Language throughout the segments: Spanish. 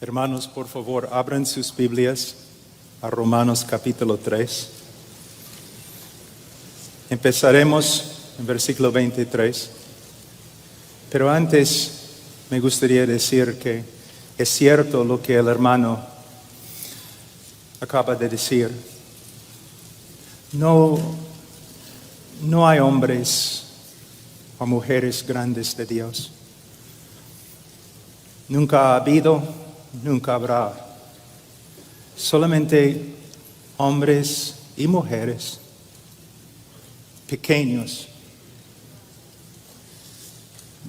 Hermanos, por favor, abran sus Biblias a Romanos capítulo 3. Empezaremos en versículo 23. Pero antes me gustaría decir que es cierto lo que el hermano acaba de decir. No hay hombres o mujeres grandes de Dios. Nunca ha habido, nunca habrá. Solamente hombres y mujeres pequeños,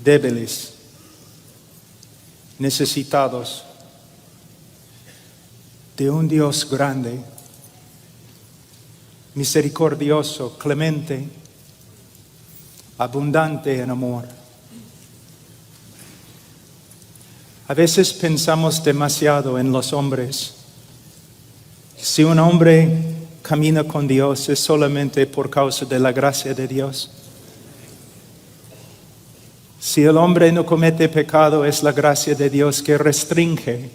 débiles, necesitados de un Dios grande, misericordioso, clemente, abundante en amor. A veces pensamos demasiado en los hombres. Si un hombre camina con Dios es solamente por causa de la gracia de Dios. Si el hombre no comete pecado es la gracia de Dios que restringe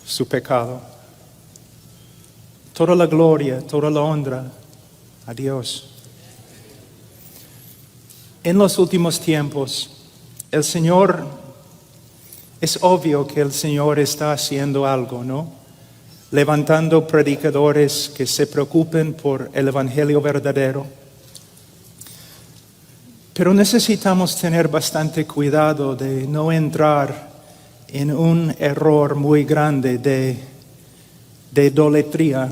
su pecado. Toda la gloria, toda la honra a Dios. En los últimos tiempos, es obvio que el Señor está haciendo algo, ¿no? Levantando predicadores que se preocupen por el evangelio verdadero. Pero necesitamos tener bastante cuidado de no entrar en un error muy grande de idolatría.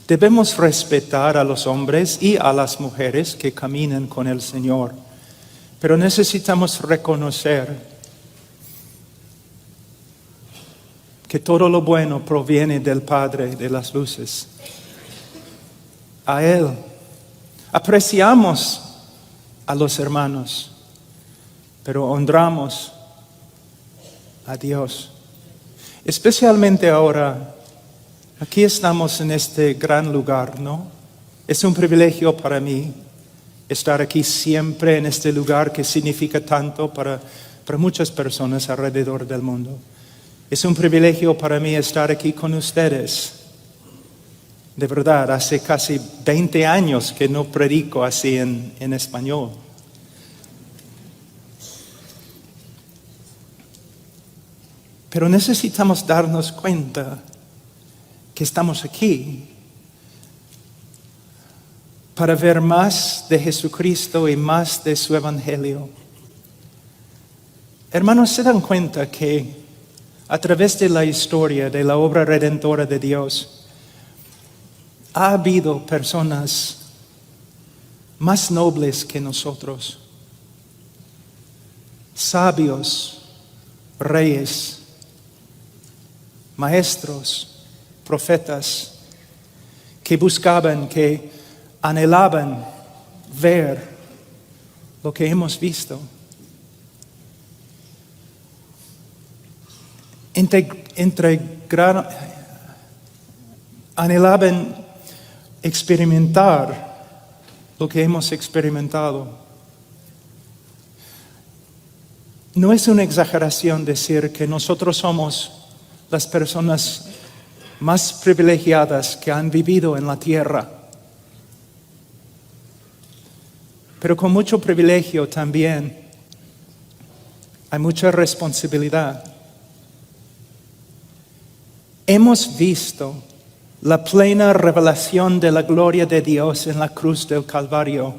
Debemos respetar a los hombres y a las mujeres que caminan con el Señor. Pero necesitamos reconocer que todo lo bueno proviene del Padre de las luces. A Él. Apreciamos a los hermanos, pero honramos a Dios. Especialmente ahora, aquí estamos en este gran lugar, ¿no? Es un privilegio para mí estar aquí siempre en este lugar que significa tanto para muchas personas alrededor del mundo. Es un privilegio para mí estar aquí con ustedes. De verdad, hace casi 20 años que no predico así en español. Pero necesitamos darnos cuenta que estamos aquí para ver más de Jesucristo y más de su evangelio. Hermanos, ¿se dan cuenta que a través de la historia de la obra redentora de Dios, ha habido personas más nobles que nosotros, sabios, reyes, maestros, profetas, que buscaban, que anhelaban ver lo que hemos visto? Anhelaban experimentar lo que hemos experimentado. No es una exageración decir que nosotros somos las personas más privilegiadas que han vivido en la tierra. Pero con mucho privilegio también hay mucha responsabilidad. Hemos visto la plena revelación de la gloria de Dios en la cruz del Calvario.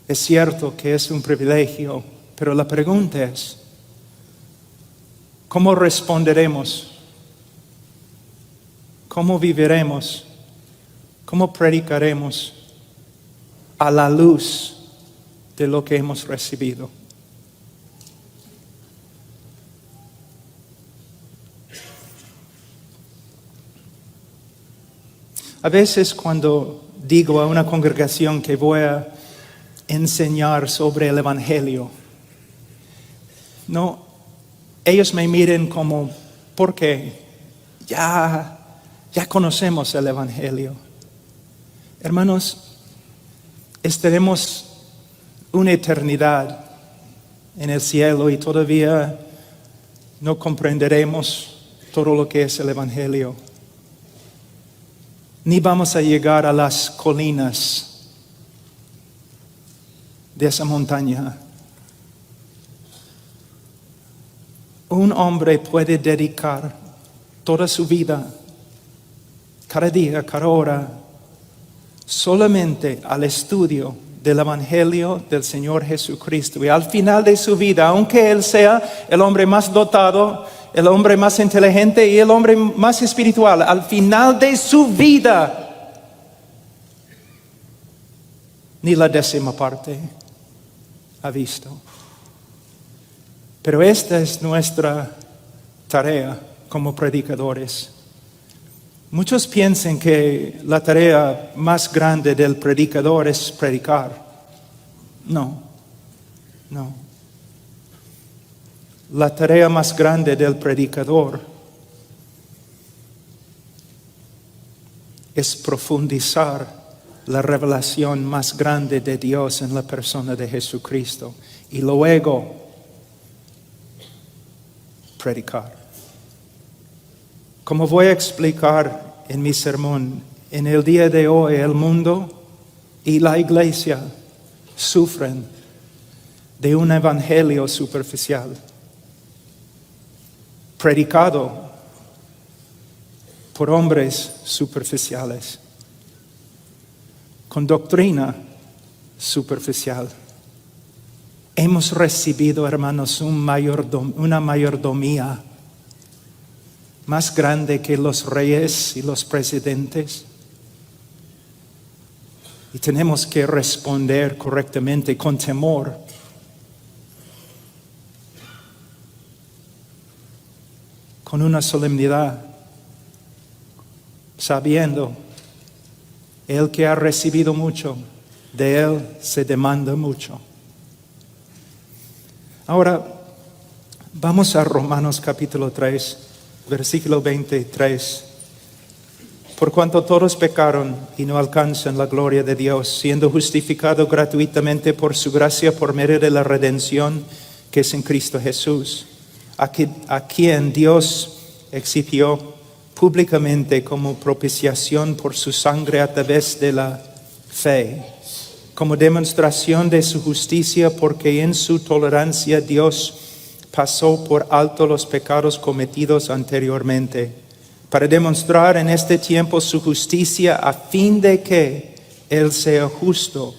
Es cierto que es un privilegio, pero la pregunta es, ¿cómo responderemos? ¿Cómo viviremos? ¿Cómo predicaremos a la luz de lo que hemos recibido? A veces cuando digo a una congregación que voy a enseñar sobre el evangelio, ellos me miren como, ¿por qué? Ya conocemos el evangelio. Hermanos, estaremos una eternidad en el cielo y todavía no comprenderemos todo lo que es el Evangelio. Ni vamos a llegar a las colinas de esa montaña. Un hombre puede dedicar toda su vida, cada día, cada hora, solamente al estudio del Evangelio del Señor Jesucristo. Y al final de su vida, aunque Él sea el hombre más dotado, el hombre más inteligente y el hombre más espiritual, al final de su vida, ni la 10ª parte ha visto. Pero esta es nuestra tarea como predicadores. Muchos piensan que la tarea más grande del predicador es predicar. No. La tarea más grande del predicador es profundizar la revelación más grande de Dios en la persona de Jesucristo y luego predicar. Como voy a explicar en mi sermón, en el día de hoy el mundo y la iglesia sufren de un evangelio superficial, predicado por hombres superficiales, con doctrina superficial. Hemos recibido, hermanos, una mayordomía más grande que los reyes y los presidentes. Y tenemos que responder correctamente con temor. Con una solemnidad, sabiendo, el que ha recibido mucho, de él se demanda mucho. Ahora, vamos a Romanos capítulo 3, versículo 23. Por cuanto todos pecaron y no alcanzan la gloria de Dios, siendo justificados gratuitamente por su gracia por medio de la redención que es en Cristo Jesús, a quien Dios exhibió públicamente como propiciación por su sangre a través de la fe, como demostración de su justicia, porque en su tolerancia Dios pasó por alto los pecados cometidos anteriormente, para demostrar en este tiempo su justicia, a fin de que Él sea justo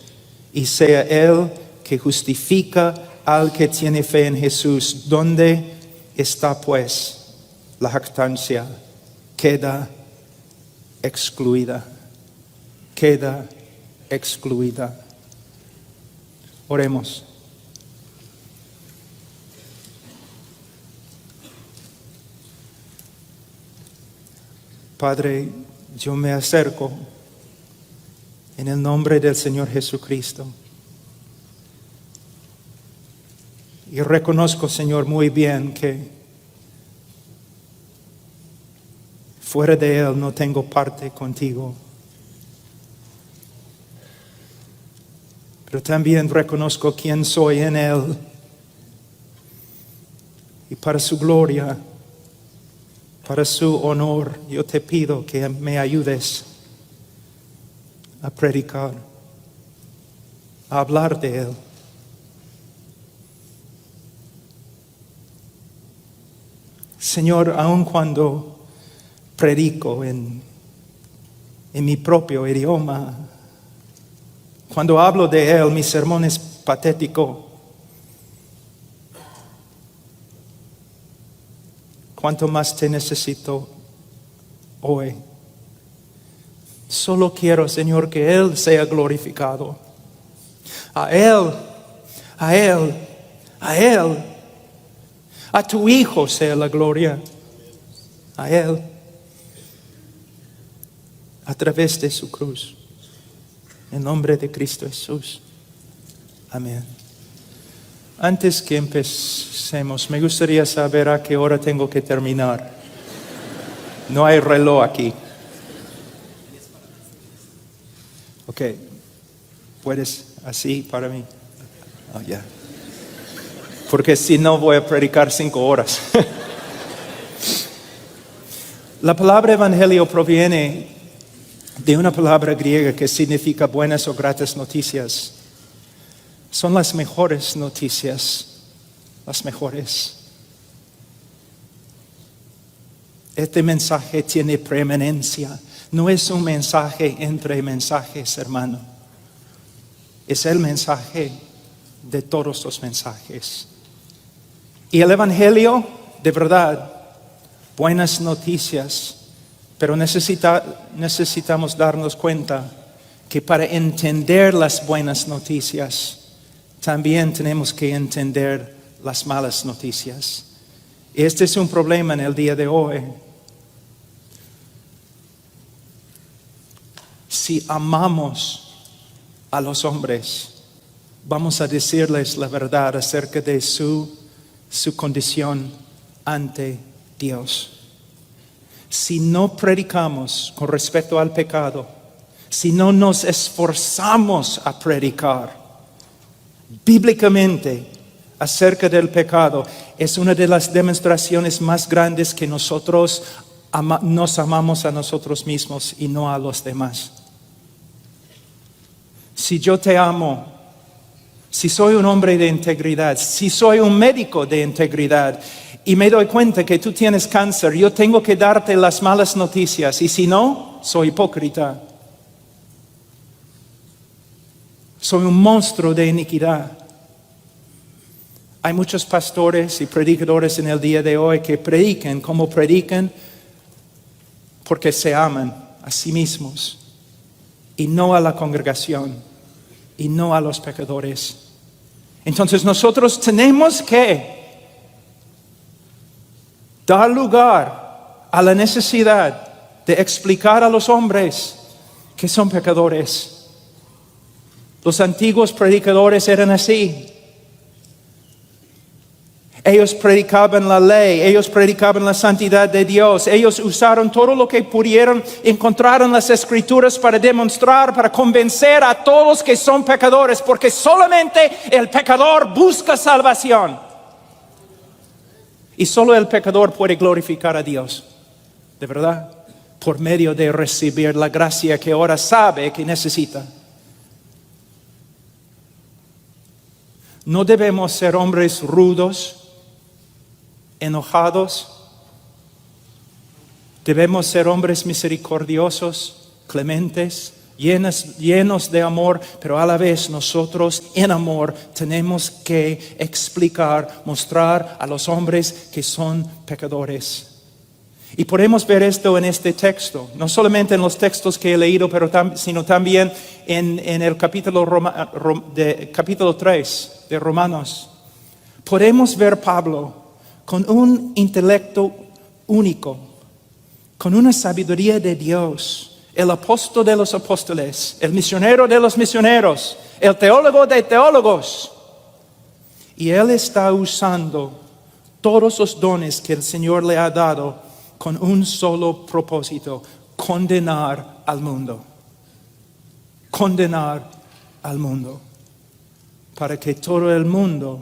y sea Él que justifica al que tiene fe en Jesús. ¿Dónde está pues la jactancia? Queda excluida. Queda excluida. Oremos. Padre, yo me acerco en el nombre del Señor Jesucristo. Y reconozco, Señor, muy bien que fuera de Él no tengo parte contigo. Pero también reconozco quién soy en Él. Y para su gloria, para su honor, yo te pido que me ayudes a predicar, a hablar de Él. Señor, aun cuando predico en mi propio idioma, cuando hablo de Él, mi sermón es patético. ¿Cuánto más te necesito hoy? Solo quiero, Señor, que Él sea glorificado. A Él, a Él, a Él. A tu Hijo sea la gloria. A Él. A través de su cruz. En nombre de Cristo Jesús. Amén. Antes que empecemos, me gustaría saber a qué hora tengo que terminar. No hay reloj aquí. Ok. ¿Puedes así para mí? Oh, ya. porque si no voy a predicar 5 horas. La palabra evangelio proviene de una palabra griega que significa buenas o gratas noticias. Son las mejores noticias, las mejores. Este mensaje tiene preeminencia. No es un mensaje entre mensajes, hermano. Es el mensaje de todos los mensajes. Y el evangelio, de verdad, buenas noticias, pero necesitamos darnos cuenta que para entender las buenas noticias, también tenemos que entender las malas noticias. Este es un problema en el día de hoy. Si amamos a los hombres, vamos a decirles la verdad acerca de su condición ante Dios. Si no predicamos con respecto al pecado, si no nos esforzamos a predicar bíblicamente acerca del pecado, es una de las demostraciones más grandes que nosotros nos amamos a nosotros mismos y no a los demás. Si yo te amo, si soy un hombre de integridad, si soy un médico de integridad y me doy cuenta que tú tienes cáncer, yo tengo que darte las malas noticias, y si no, soy hipócrita. Soy un monstruo de iniquidad. Hay muchos pastores y predicadores en el día de hoy que predican como predican porque se aman a sí mismos y no a la congregación y no a los pecadores. Entonces nosotros tenemos que dar lugar a la necesidad de explicar a los hombres que son pecadores. Los antiguos predicadores eran así. Ellos predicaban la ley, ellos predicaban la santidad de Dios, ellos usaron todo lo que pudieron encontrar en las Escrituras para demostrar, para convencer a todos que son pecadores, porque solamente el pecador busca salvación. Y solo el pecador puede glorificar a Dios, de verdad, por medio de recibir la gracia que ahora sabe que necesita. No debemos ser hombres rudos, enojados. Debemos ser hombres misericordiosos, clementes, llenos de amor, pero a la vez nosotros en amor tenemos que explicar, mostrar a los hombres que son pecadores. Y podemos ver esto en este texto, no solamente en los textos que he leído, sino también en el capítulo 3 de Romanos. Podemos ver Pablo con un intelecto único, con una sabiduría de Dios, el apóstol de los apóstoles, el misionero de los misioneros, el teólogo de teólogos. Y él está usando todos los dones que el Señor le ha dado con un solo propósito: condenar al mundo. Condenar al mundo, para que todo el mundo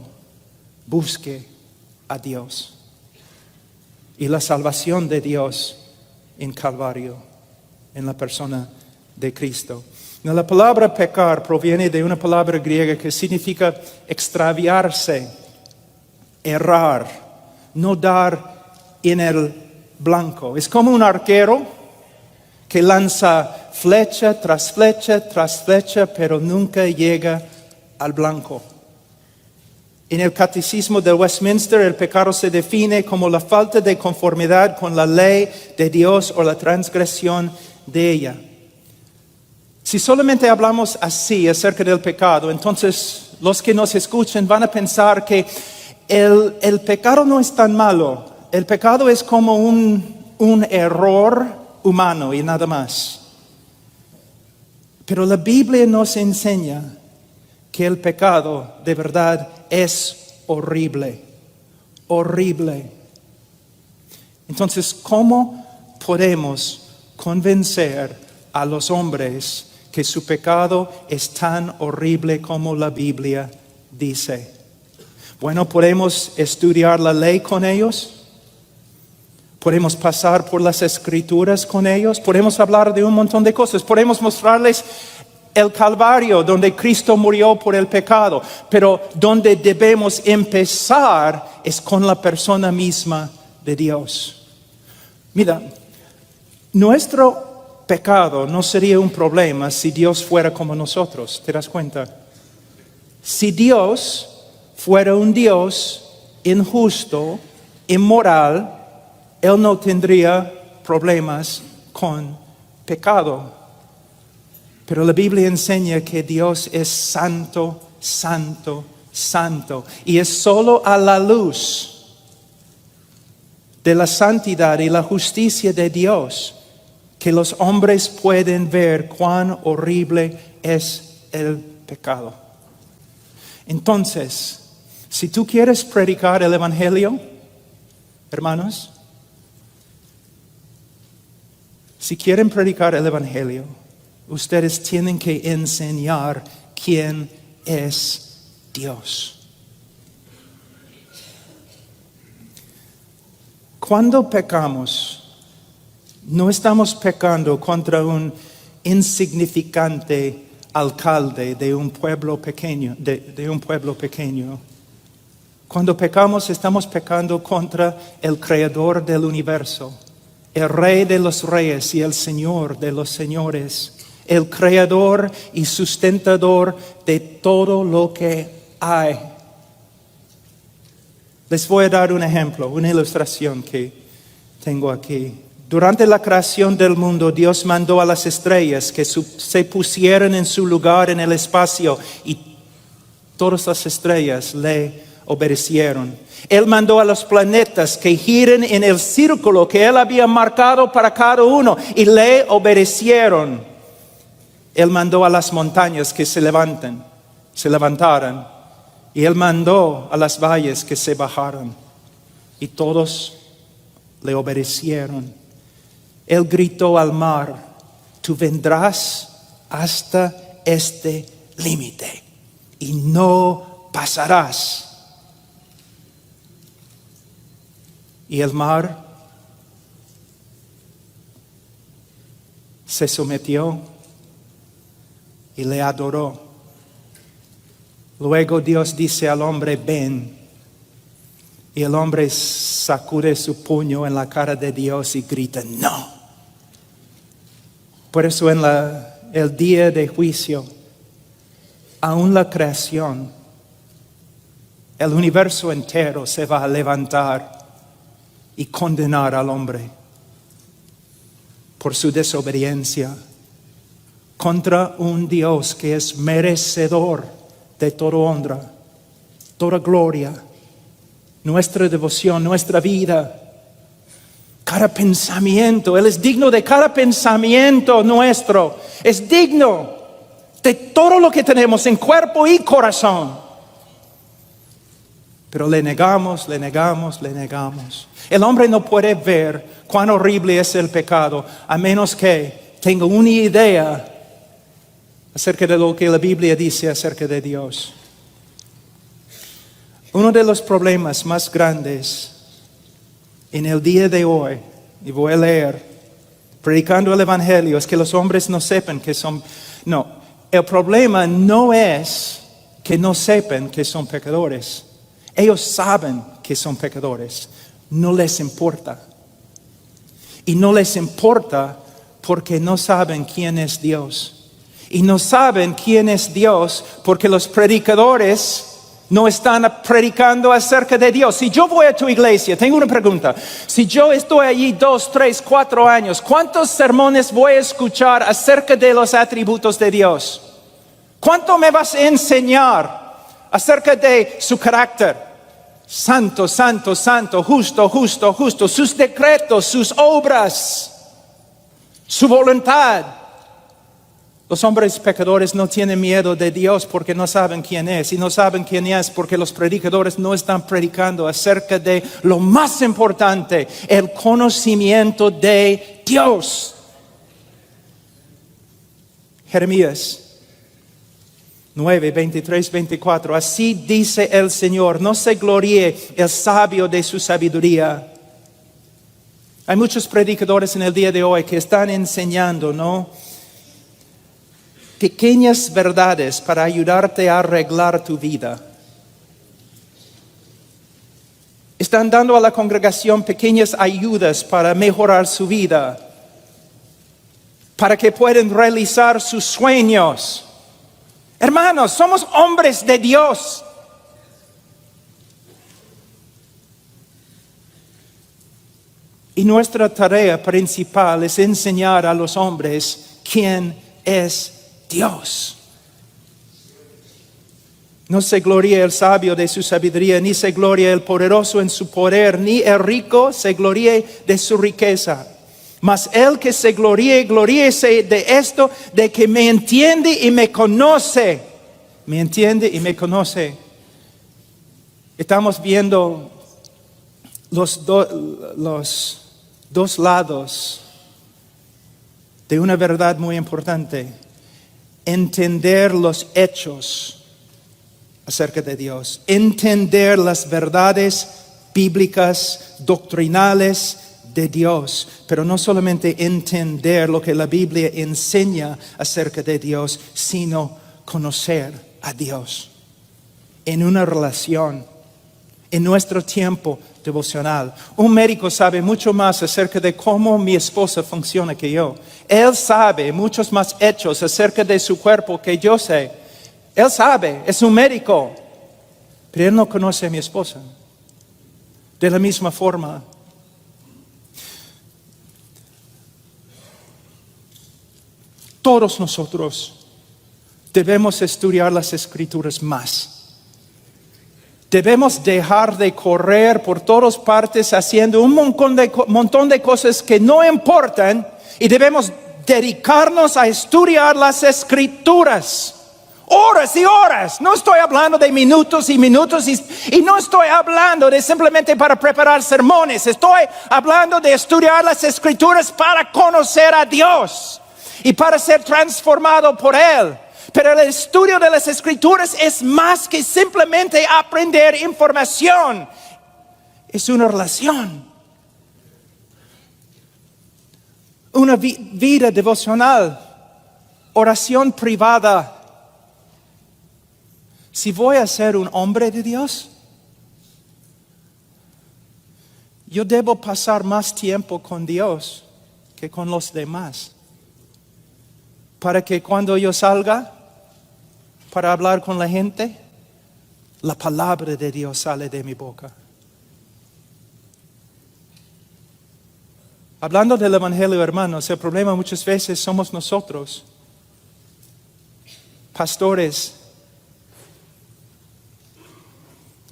busque a Dios y la salvación de Dios en Calvario, en la persona de Cristo. La palabra pecar proviene de una palabra griega que significa extraviarse, errar, no dar en el blanco. Es como un arquero que lanza flecha tras flecha tras flecha, pero nunca llega al blanco. En el Catecismo de Westminster, el pecado se define como la falta de conformidad con la ley de Dios o la transgresión de ella. Si solamente hablamos así acerca del pecado, entonces los que nos escuchan van a pensar que el pecado no es tan malo. El pecado es como un error humano y nada más. Pero la Biblia nos enseña que el pecado de verdad es horrible, horrible. Entonces, ¿cómo podemos convencer a los hombres que su pecado es tan horrible como la Biblia dice? Bueno, podemos estudiar la ley con ellos. Podemos pasar por las escrituras con ellos. Podemos hablar de un montón de cosas. Podemos mostrarles el Calvario, donde Cristo murió por el pecado. Pero donde debemos empezar es con la persona misma de Dios. Mira, nuestro pecado no sería un problema si Dios fuera como nosotros. ¿Te das cuenta? Si Dios fuera un Dios injusto, inmoral, Él no tendría problemas con pecado. Pero la Biblia enseña que Dios es santo, santo, santo. Y es solo a la luz de la santidad y la justicia de Dios que los hombres pueden ver cuán horrible es el pecado. Entonces, si tú quieres predicar el Evangelio, hermanos, si quieren predicar el Evangelio, ustedes tienen que enseñar quién es Dios. Cuando pecamos, no estamos pecando contra un insignificante alcalde de un pueblo pequeño, de un pueblo pequeño. Cuando pecamos, estamos pecando contra el Creador del universo, el Rey de los reyes y el Señor de los señores, el Creador y sustentador de todo lo que hay. Les voy a dar un ejemplo, una ilustración que tengo aquí. Durante la creación del mundo, Dios mandó a las estrellas que se pusieran en su lugar en el espacio y todas las estrellas le obedecieron. Él mandó a los planetas que giren en el círculo que Él había marcado para cada uno y le obedecieron. Él mandó a las montañas que se levantaran y Él mandó a las valles que se bajaran y todos le obedecieron. Él gritó al mar: tú vendrás hasta este límite y no pasarás. Y el mar se sometió y le adoró. Luego Dios dice al hombre: ven. Y el hombre sacude su puño en la cara de Dios y grita: no. Por eso en el día de juicio, aún la creación, el universo entero se va a levantar y condenar al hombre por su desobediencia contra un Dios que es merecedor de toda honra, toda gloria, nuestra devoción, nuestra vida, cada pensamiento. Él es digno de cada pensamiento nuestro. Es digno de todo lo que tenemos en cuerpo y corazón. Pero le negamos. El hombre no puede ver cuán horrible es el pecado a menos que tenga una idea acerca de lo que la Biblia dice acerca de Dios. Uno de los problemas más grandes en el día de hoy, y voy a leer, predicando el Evangelio, es que los hombres no sepan que son... No, el problema no es que no sepan que son pecadores. Ellos saben que son pecadores. No les importa. Y no les importa porque no saben quién es Dios. Y no saben quién es Dios porque los predicadores no están predicando acerca de Dios. Si yo voy a tu iglesia, tengo una pregunta. Si yo estoy allí 2, 3, 4 años, ¿cuántos sermones voy a escuchar acerca de los atributos de Dios? ¿Cuánto me vas a enseñar acerca de su carácter? Santo, santo, santo, justo, justo, justo. Sus decretos, sus obras, su voluntad. Los hombres pecadores no tienen miedo de Dios porque no saben quién es. Y no saben quién es porque los predicadores no están predicando acerca de lo más importante, el conocimiento de Dios. Jeremías 9, 23, 24. Así dice el Señor, no se gloríe el sabio de su sabiduría. Hay muchos predicadores en el día de hoy que están enseñando, ¿no?, pequeñas verdades para ayudarte a arreglar tu vida. Están dando a la congregación pequeñas ayudas para mejorar su vida, para que puedan realizar sus sueños. Hermanos, somos hombres de Dios. Y nuestra tarea principal es enseñar a los hombres quién es Dios. No se gloríe el sabio de su sabiduría, ni se gloríe el poderoso en su poder, ni el rico se gloríe de su riqueza. Mas el que se gloríe, gloríese de esto, de que me entiende y me conoce. Me entiende y me conoce. Estamos viendo los dos lados de una verdad muy importante. Entender los hechos acerca de Dios, entender las verdades bíblicas, doctrinales de Dios, pero no solamente entender lo que la Biblia enseña acerca de Dios, sino conocer a Dios en una relación, en nuestro tiempo devocional. Un médico sabe mucho más acerca de cómo mi esposa funciona que yo. Él sabe muchos más hechos acerca de su cuerpo que yo sé. Él sabe, es un médico, pero él no conoce a mi esposa. De la misma forma, todos nosotros debemos estudiar las Escrituras más. Debemos dejar de correr por todas partes haciendo un montón de cosas que no importan y debemos dedicarnos a estudiar las Escrituras. Horas y horas. No estoy hablando de minutos y minutos y no estoy hablando de simplemente para preparar sermones. Estoy hablando de estudiar las Escrituras para conocer a Dios y para ser transformado por Él. Pero el estudio de las Escrituras es más que simplemente aprender información. Es una relación. Una vida devocional. Oración privada. Si voy a ser un hombre de Dios, yo debo pasar más tiempo con Dios que con los demás. Para que cuando yo salga para hablar con la gente, la palabra de Dios sale de mi boca. Hablando del Evangelio, hermanos, el problema muchas veces somos nosotros, pastores,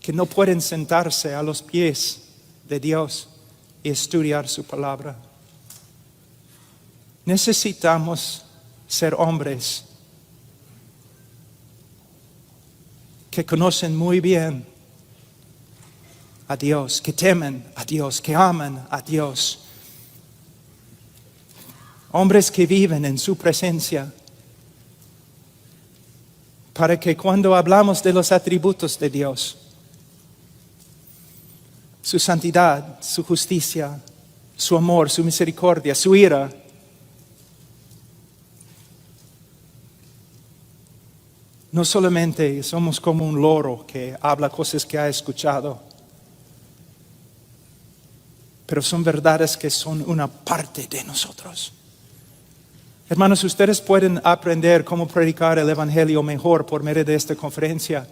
que no pueden sentarse a los pies de Dios y estudiar su palabra. Necesitamos ser hombres que conocen muy bien a Dios, que temen a Dios, que aman a Dios. Hombres que viven en su presencia. Para que cuando hablamos de los atributos de Dios, su santidad, su justicia, su amor, su misericordia, su ira, no solamente somos como un loro que habla cosas que ha escuchado, pero son verdades que son una parte de nosotros. Hermanos, ustedes pueden aprender cómo predicar el Evangelio mejor por medio de esta conferencia.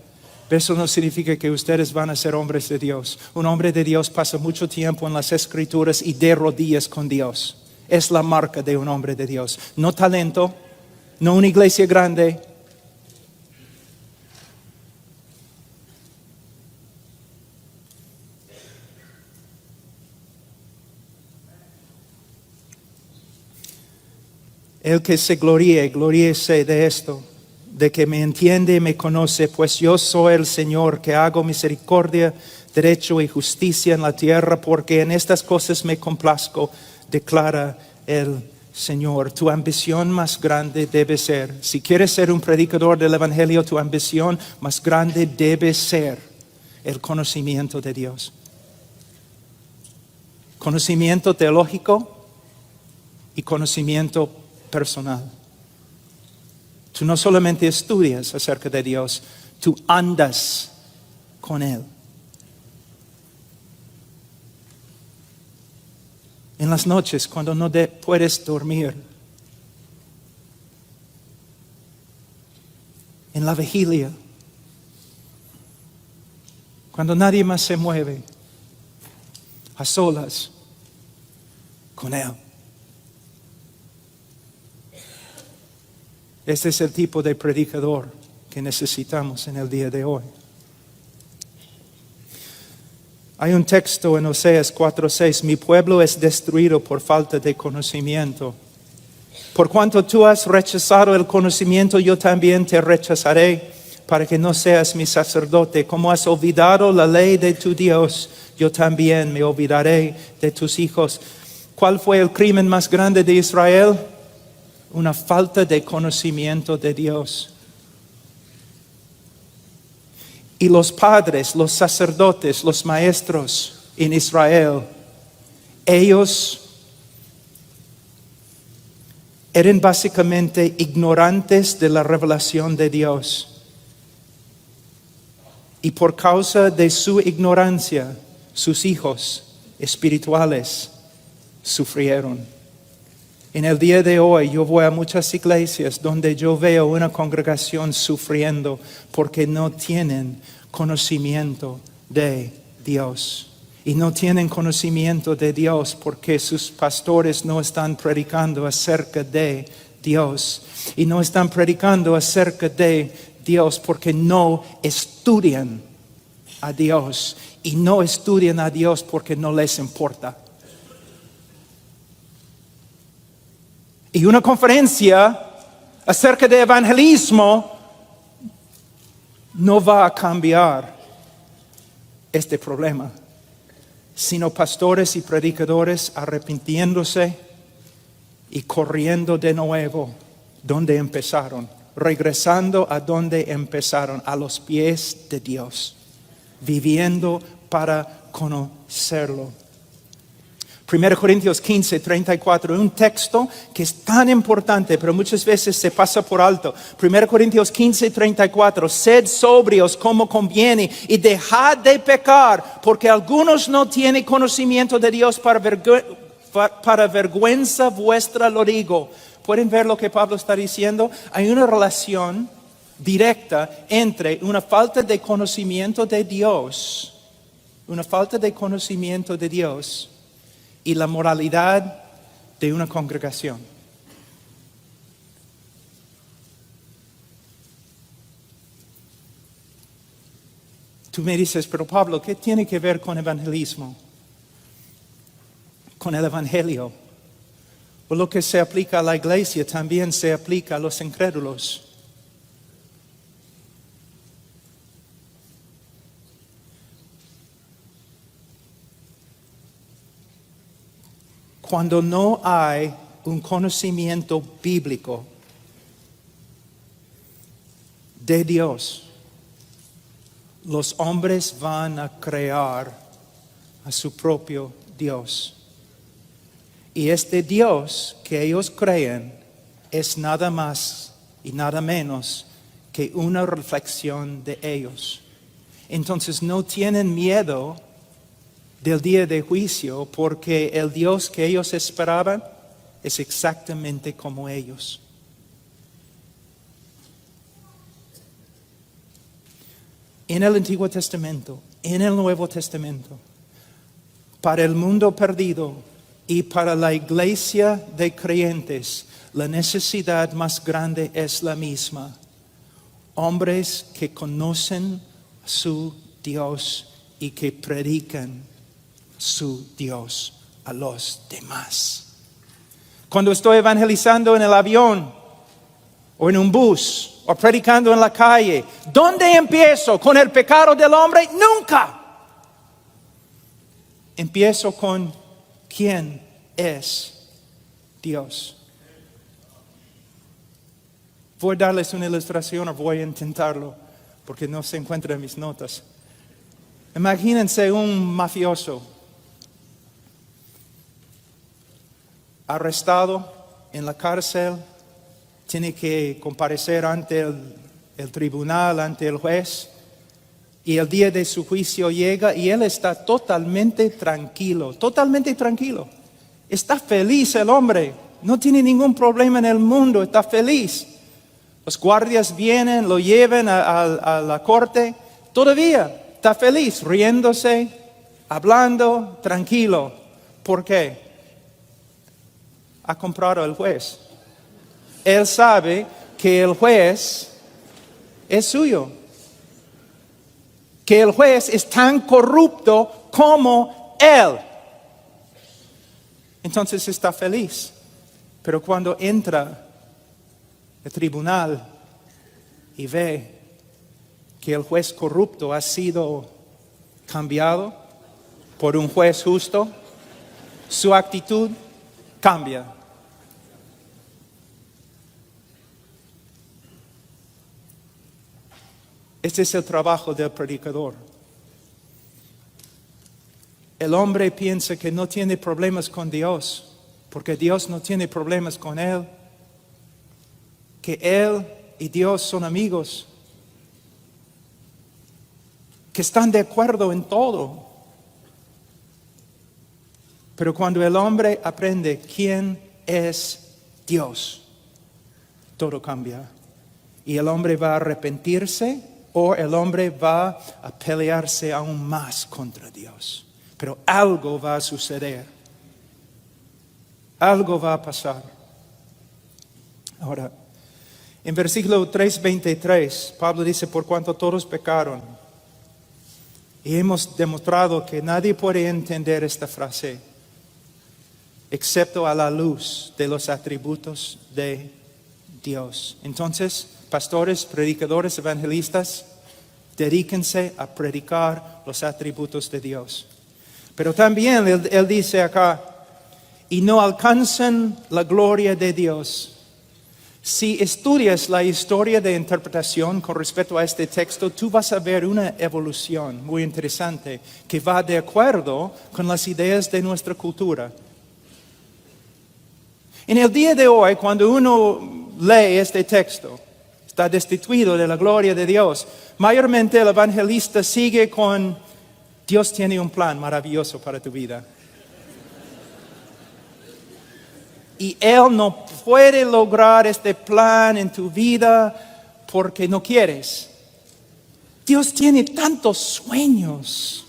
Pero eso no significa que ustedes van a ser hombres de Dios. Un hombre de Dios pasa mucho tiempo en las Escrituras y de rodillas con Dios. Es la marca de un hombre de Dios. No talento, no una iglesia grande. El que se gloríe, gloríese de esto, de que me entiende y me conoce, pues yo soy el Señor que hago misericordia, derecho y justicia en la tierra, porque en estas cosas me complazco, declara el Señor, tu ambición más grande debe ser, si quieres ser un predicador del Evangelio, tu ambición más grande debe ser el conocimiento de Dios. Conocimiento teológico y conocimiento personal. Tú no solamente estudias acerca de Dios, tú andas con Él. En las noches, cuando no puedes dormir. En la vigilia. Cuando nadie más se mueve. A solas. Con Él. Este es el tipo de predicador que necesitamos en el día de hoy. Hay un texto en Oseas 4:6, mi pueblo es destruido por falta de conocimiento. Por cuanto tú has rechazado el conocimiento, yo también te rechazaré para que no seas mi sacerdote. Como has olvidado la ley de tu Dios, yo también me olvidaré de tus hijos. ¿Cuál fue el crimen más grande de Israel? Una falta de conocimiento de Dios. Y los padres, los sacerdotes, los maestros en Israel, ellos eran básicamente ignorantes de la revelación de Dios. Y por causa de su ignorancia, sus hijos espirituales sufrieron. En el día de hoy yo voy a muchas iglesias donde yo veo una congregación sufriendo porque no tienen conocimiento de Dios. Y no tienen conocimiento de Dios porque sus pastores no están predicando acerca de Dios. Y no están predicando acerca de Dios porque no estudian a Dios. Y no estudian a Dios porque no les importa. Y una conferencia acerca de evangelismo no va a cambiar este problema, sino pastores y predicadores arrepintiéndose y corriendo de nuevo donde empezaron, regresando a donde empezaron, a los pies de Dios, viviendo para conocerlo. 1 Corintios 15, 34, un texto que es tan importante, pero muchas veces se pasa por alto. 1 Corintios 15, 34, sed sobrios como conviene y dejad de pecar, porque algunos no tienen conocimiento de Dios, para vergüenza vuestra lo digo. ¿Pueden ver lo que Pablo está diciendo? Hay una relación directa entre una falta de conocimiento de Dios, y la moralidad de una congregación. Tú me dices, pero Pablo, ¿qué tiene que ver con evangelismo? Con el evangelio. O lo que se aplica a la iglesia también se aplica a los incrédulos. Cuando no hay un conocimiento bíblico de Dios, los hombres van a crear a su propio Dios. Y este Dios que ellos creen es nada más y nada menos que una reflexión de ellos. Entonces no tienen miedo del día de juicio, porque el Dios que ellos esperaban es exactamente como ellos. En el Antiguo Testamento, en el Nuevo Testamento, para el mundo perdido y para la iglesia de creyentes, la necesidad más grande es la misma. Hombres que conocen a su Dios y que predican su Dios a los demás. Cuando estoy evangelizando en el avión o en un bus o predicando en la calle, ¿dónde empiezo? ¿Con el pecado del hombre? Nunca. Empiezo con quién es Dios. Voy a darles una ilustración o voy a intentarlo porque no se encuentra en mis notas. Imagínense un mafioso arrestado en la cárcel, tiene que comparecer ante el tribunal, ante el juez, y el día de su juicio llega y él está totalmente tranquilo. Está feliz el hombre, no tiene ningún problema en el mundo, está feliz. Los guardias vienen, lo llevan a la corte, todavía está feliz, riéndose, hablando, tranquilo. ¿Por qué? Ha comprado al juez. Él sabe que el juez es suyo. Que el juez es tan corrupto como él. Entonces está feliz. Pero cuando entra al tribunal y ve que el juez corrupto ha sido cambiado por un juez justo, su actitud cambia. Este es el trabajo del predicador. El hombre piensa que no tiene problemas con Dios, porque Dios no tiene problemas con él, que él y Dios son amigos, que están de acuerdo en todo. Pero cuando el hombre aprende quién es Dios, todo cambia. Y el hombre va a arrepentirse o el hombre va a pelearse aún más contra Dios. Pero algo va a suceder. Algo va a pasar. Ahora, en versículo 3:23, Pablo dice, por cuanto todos pecaron. Y hemos demostrado que nadie puede entender esta frase, excepto a la luz de los atributos de Dios. Entonces, pastores, predicadores, evangelistas, dedíquense a predicar los atributos de Dios. Pero también él dice acá, y no alcanzan la gloria de Dios. Si estudias la historia de interpretación con respecto a este texto, tú vas a ver una evolución muy interesante que va de acuerdo con las ideas de nuestra cultura. En el día de hoy, cuando uno lee este texto, está destituido de la gloria de Dios, mayormente el evangelista sigue con, Dios tiene un plan maravilloso para tu vida. Y Él no puede lograr este plan en tu vida porque no quieres. Dios tiene tantos sueños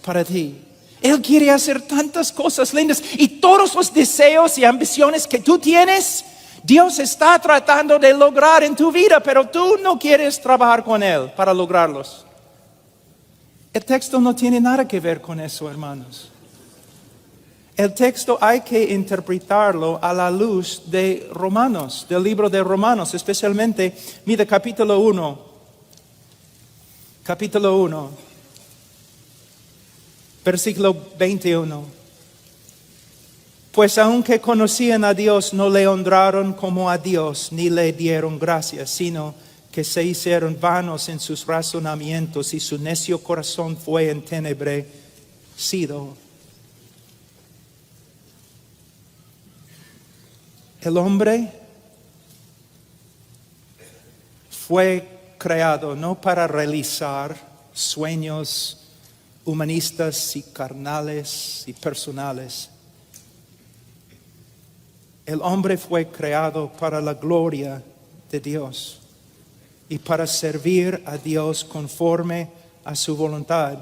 para ti. Él quiere hacer tantas cosas lindas. Y todos los deseos y ambiciones que tú tienes, Dios está tratando de lograr en tu vida, pero tú no quieres trabajar con Él para lograrlos. El texto no tiene nada que ver con eso, hermanos. El texto hay que interpretarlo a la luz de Romanos, del libro de Romanos, especialmente, mira, capítulo 1, versículo 21. Pues aunque conocían a Dios, no le honraron como a Dios, ni le dieron gracias, sino que se hicieron vanos en sus razonamientos y su necio corazón fue entenebrecido. El hombre fue creado no para realizar sueños humanistas y carnales y personales. El hombre fue creado para la gloria de Dios y para servir a Dios conforme a su voluntad.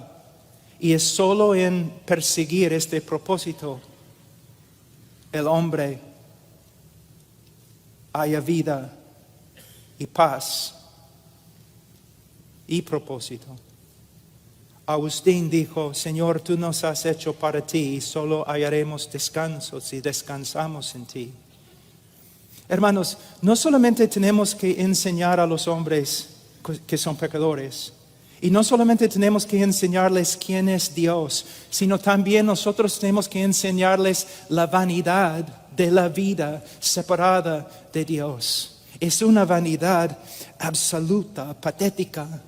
Y es solo en perseguir este propósito el hombre haya vida y paz y propósito. Agustín dijo, Señor, tú nos has hecho para ti y solo hallaremos descanso si descansamos en ti. Hermanos, no solamente tenemos que enseñar a los hombres que son pecadores, y no solamente tenemos que enseñarles quién es Dios, sino también nosotros tenemos que enseñarles la vanidad de la vida separada de Dios. Es una vanidad absoluta, patética.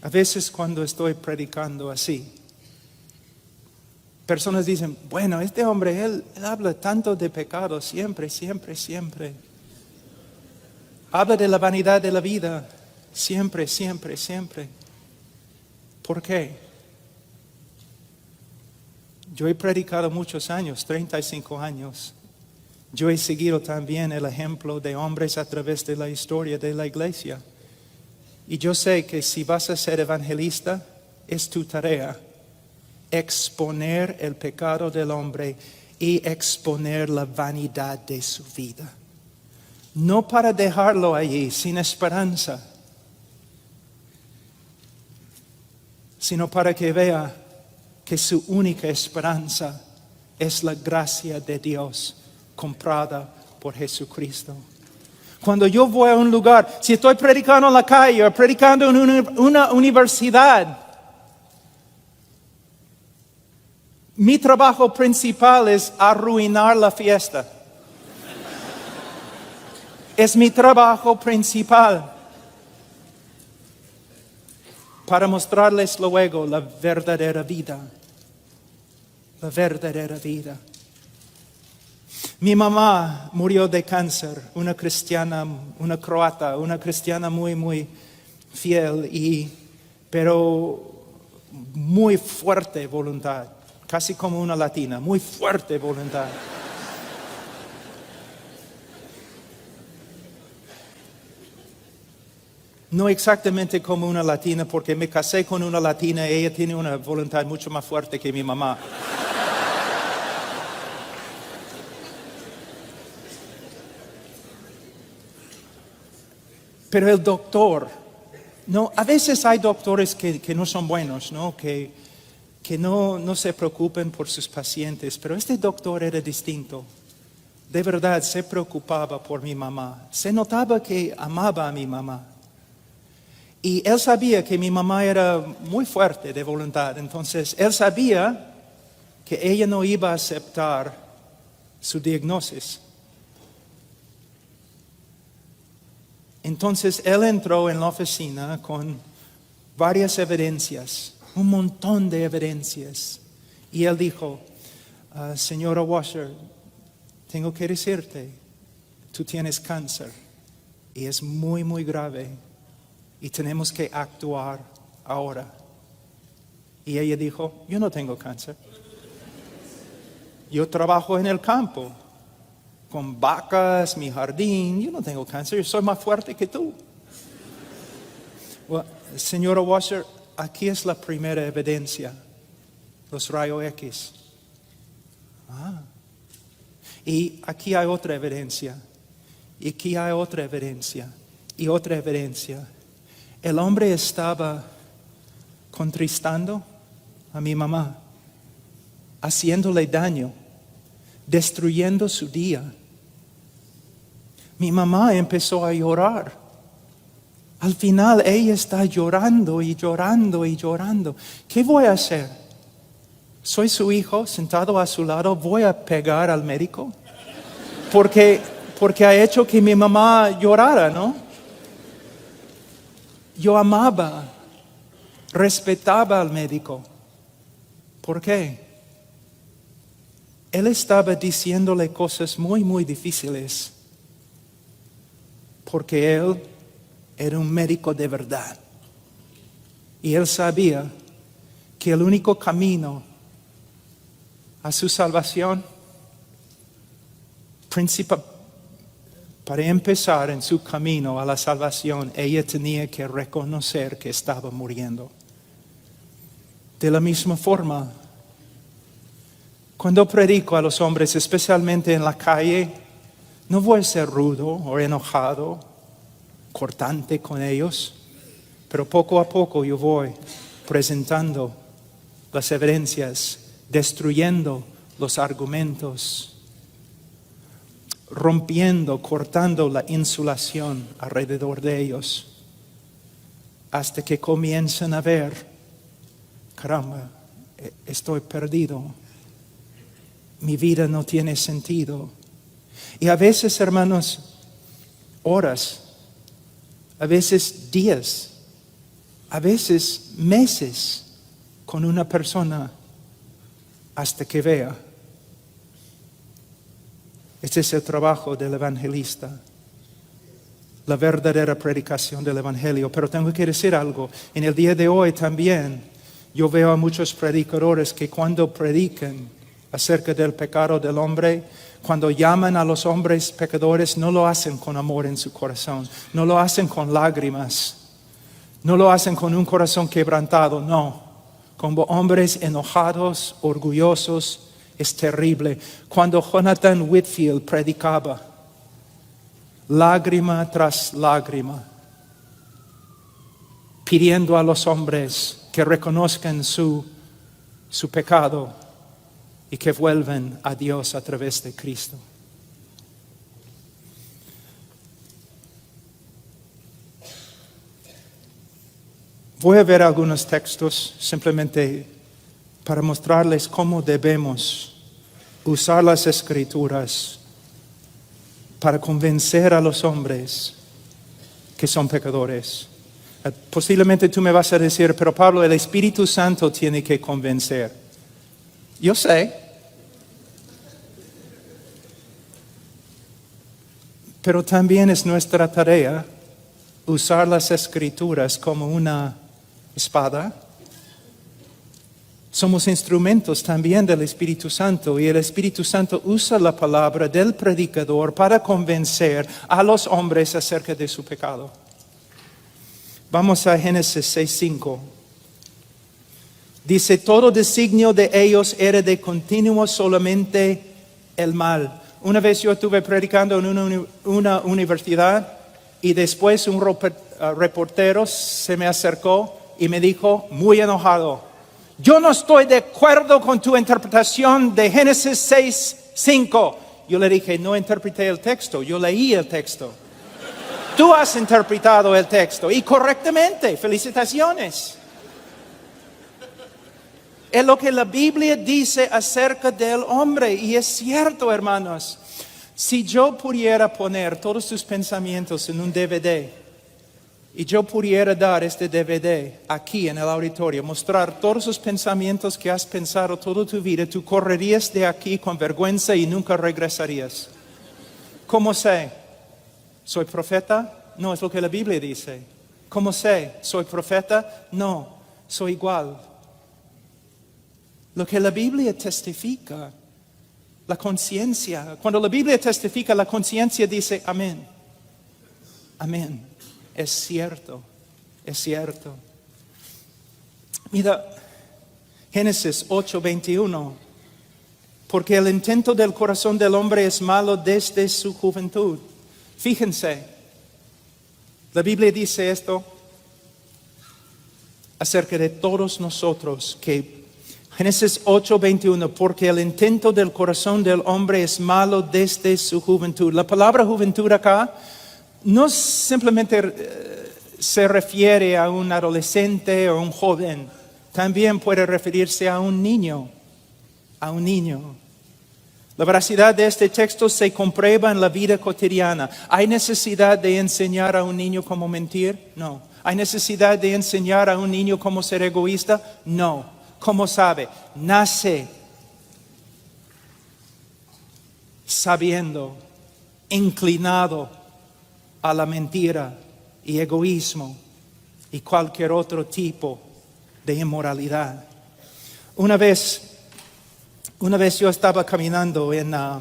A veces cuando estoy predicando así, personas dicen, bueno, este hombre, él habla tanto de pecado siempre, siempre, siempre. Habla de la vanidad de la vida siempre, siempre, siempre. ¿Por qué? Yo he predicado muchos años, 35 años. Yo he seguido también el ejemplo de hombres a través de la historia de la iglesia. Y yo sé que si vas a ser evangelista, es tu tarea exponer el pecado del hombre y exponer la vanidad de su vida. No para dejarlo allí sin esperanza, sino para que vea que su única esperanza es la gracia de Dios comprada por Jesucristo. Cuando yo voy a un lugar, si estoy predicando en la calle o predicando en una universidad, mi trabajo principal es arruinar la fiesta. Es mi trabajo principal para mostrarles luego la verdadera vida. La verdadera vida. Mi mamá murió de cáncer, una cristiana, una croata, una cristiana muy, muy fiel, pero muy fuerte voluntad, casi como una latina, muy fuerte voluntad. No exactamente como una latina, porque me casé con una latina y ella tiene una voluntad mucho más fuerte que mi mamá. Pero el doctor, no, a veces hay doctores que no son buenos, ¿no? Que no se preocupen por sus pacientes, pero este doctor era distinto. De verdad se preocupaba por mi mamá. Se notaba que amaba a mi mamá. Y él sabía que mi mamá era muy fuerte de voluntad. Entonces, él sabía que ella no iba a aceptar su diagnóstico. Entonces, él entró en la oficina con varias evidencias, un montón de evidencias. Y él dijo, señora Washer, tengo que decirte, tú tienes cáncer y es muy, muy grave y tenemos que actuar ahora. Y ella dijo, yo no tengo cáncer. Yo trabajo en el campo, con vacas, mi jardín, yo no tengo cáncer, yo soy más fuerte que tú. Well, señora Washer, aquí es la primera evidencia, los rayos X. Y aquí hay otra evidencia, y aquí hay otra evidencia, y otra evidencia. El hombre estaba contristando a mi mamá, haciéndole daño, destruyendo su día. Mi mamá empezó a llorar. Al final ella está llorando y llorando y llorando. ¿Qué voy a hacer? Soy su hijo sentado a su lado. ¿Voy a pegar al médico? Porque ha hecho que mi mamá llorara, ¿no? Yo amaba, respetaba al médico. ¿Por qué? Él estaba diciéndole cosas muy, muy difíciles. Porque él era un médico de verdad. Y él sabía que el único camino a su salvación, principal, para empezar en su camino a la salvación, ella tenía que reconocer que estaba muriendo. De la misma forma, cuando predico a los hombres, especialmente en la calle, no voy a ser rudo o enojado, cortante con ellos, pero poco a poco yo voy presentando las evidencias, destruyendo los argumentos rompiendo, cortando la insulación alrededor de ellos, hasta que comienzan a ver, caramba, estoy perdido, mi vida no tiene sentido. Y a veces, hermanos, horas, a veces días, a veces meses con una persona hasta que vea. Este es el trabajo del evangelista, la verdadera predicación del evangelio. Pero tengo que decir algo, en el día de hoy también yo veo a muchos predicadores que cuando predican acerca del pecado del hombre, cuando llaman a los hombres pecadores, no lo hacen con amor en su corazón, no lo hacen con lágrimas, no lo hacen con un corazón quebrantado, no, como hombres enojados, orgullosos. Es terrible. Cuando Jonathan Whitfield predicaba, lágrima tras lágrima, pidiendo a los hombres que reconozcan su pecado y que vuelvan a Dios a través de Cristo. Voy a ver algunos textos simplemente para mostrarles cómo debemos usar las Escrituras para convencer a los hombres que son pecadores. Posiblemente tú me vas a decir, pero Pablo, el Espíritu Santo tiene que convencer. Yo sé. Pero también es nuestra tarea usar las Escrituras como una espada. Somos instrumentos también del Espíritu Santo y el Espíritu Santo usa la palabra del predicador para convencer a los hombres acerca de su pecado. Vamos a Génesis 6:5. Dice, todo designio de ellos era de continuo solamente el mal. Una vez yo estuve predicando en una universidad y después un reportero se me acercó y me dijo, muy enojado, yo no estoy de acuerdo con tu interpretación de Génesis 6:5. Yo le dije, no interpreté el texto, yo leí el texto. Tú has interpretado el texto y correctamente, felicitaciones. Es lo que la Biblia dice acerca del hombre y es cierto, hermanos. Si yo pudiera poner todos tus pensamientos en un DVD y yo pudiera dar este DVD aquí en el auditorio, mostrar todos los pensamientos que has pensado toda tu vida, tú correrías de aquí con vergüenza y nunca regresarías. ¿Cómo sé? ¿Soy profeta? No, es lo que la Biblia dice. ¿Cómo sé? ¿Soy profeta? No, soy igual. Lo que la Biblia testifica, la conciencia. Cuando la Biblia testifica, la conciencia dice amén. Amén. Es cierto, es cierto. Mira, Génesis 8:21. Porque el intento del corazón del hombre es malo desde su juventud. Fíjense, la Biblia dice esto acerca de todos nosotros, que Génesis 8:21, porque el intento del corazón del hombre es malo desde su juventud. La palabra juventud acá no simplemente se refiere a un adolescente o un joven, también puede referirse a un niño, La veracidad de este texto se comprueba en la vida cotidiana. ¿Hay necesidad de enseñar a un niño cómo mentir? No. ¿Hay necesidad de enseñar a un niño cómo ser egoísta? No. ¿Cómo sabe? Nace sabiendo, inclinado a la mentira y egoísmo y cualquier otro tipo de inmoralidad. Una vez yo estaba caminando en la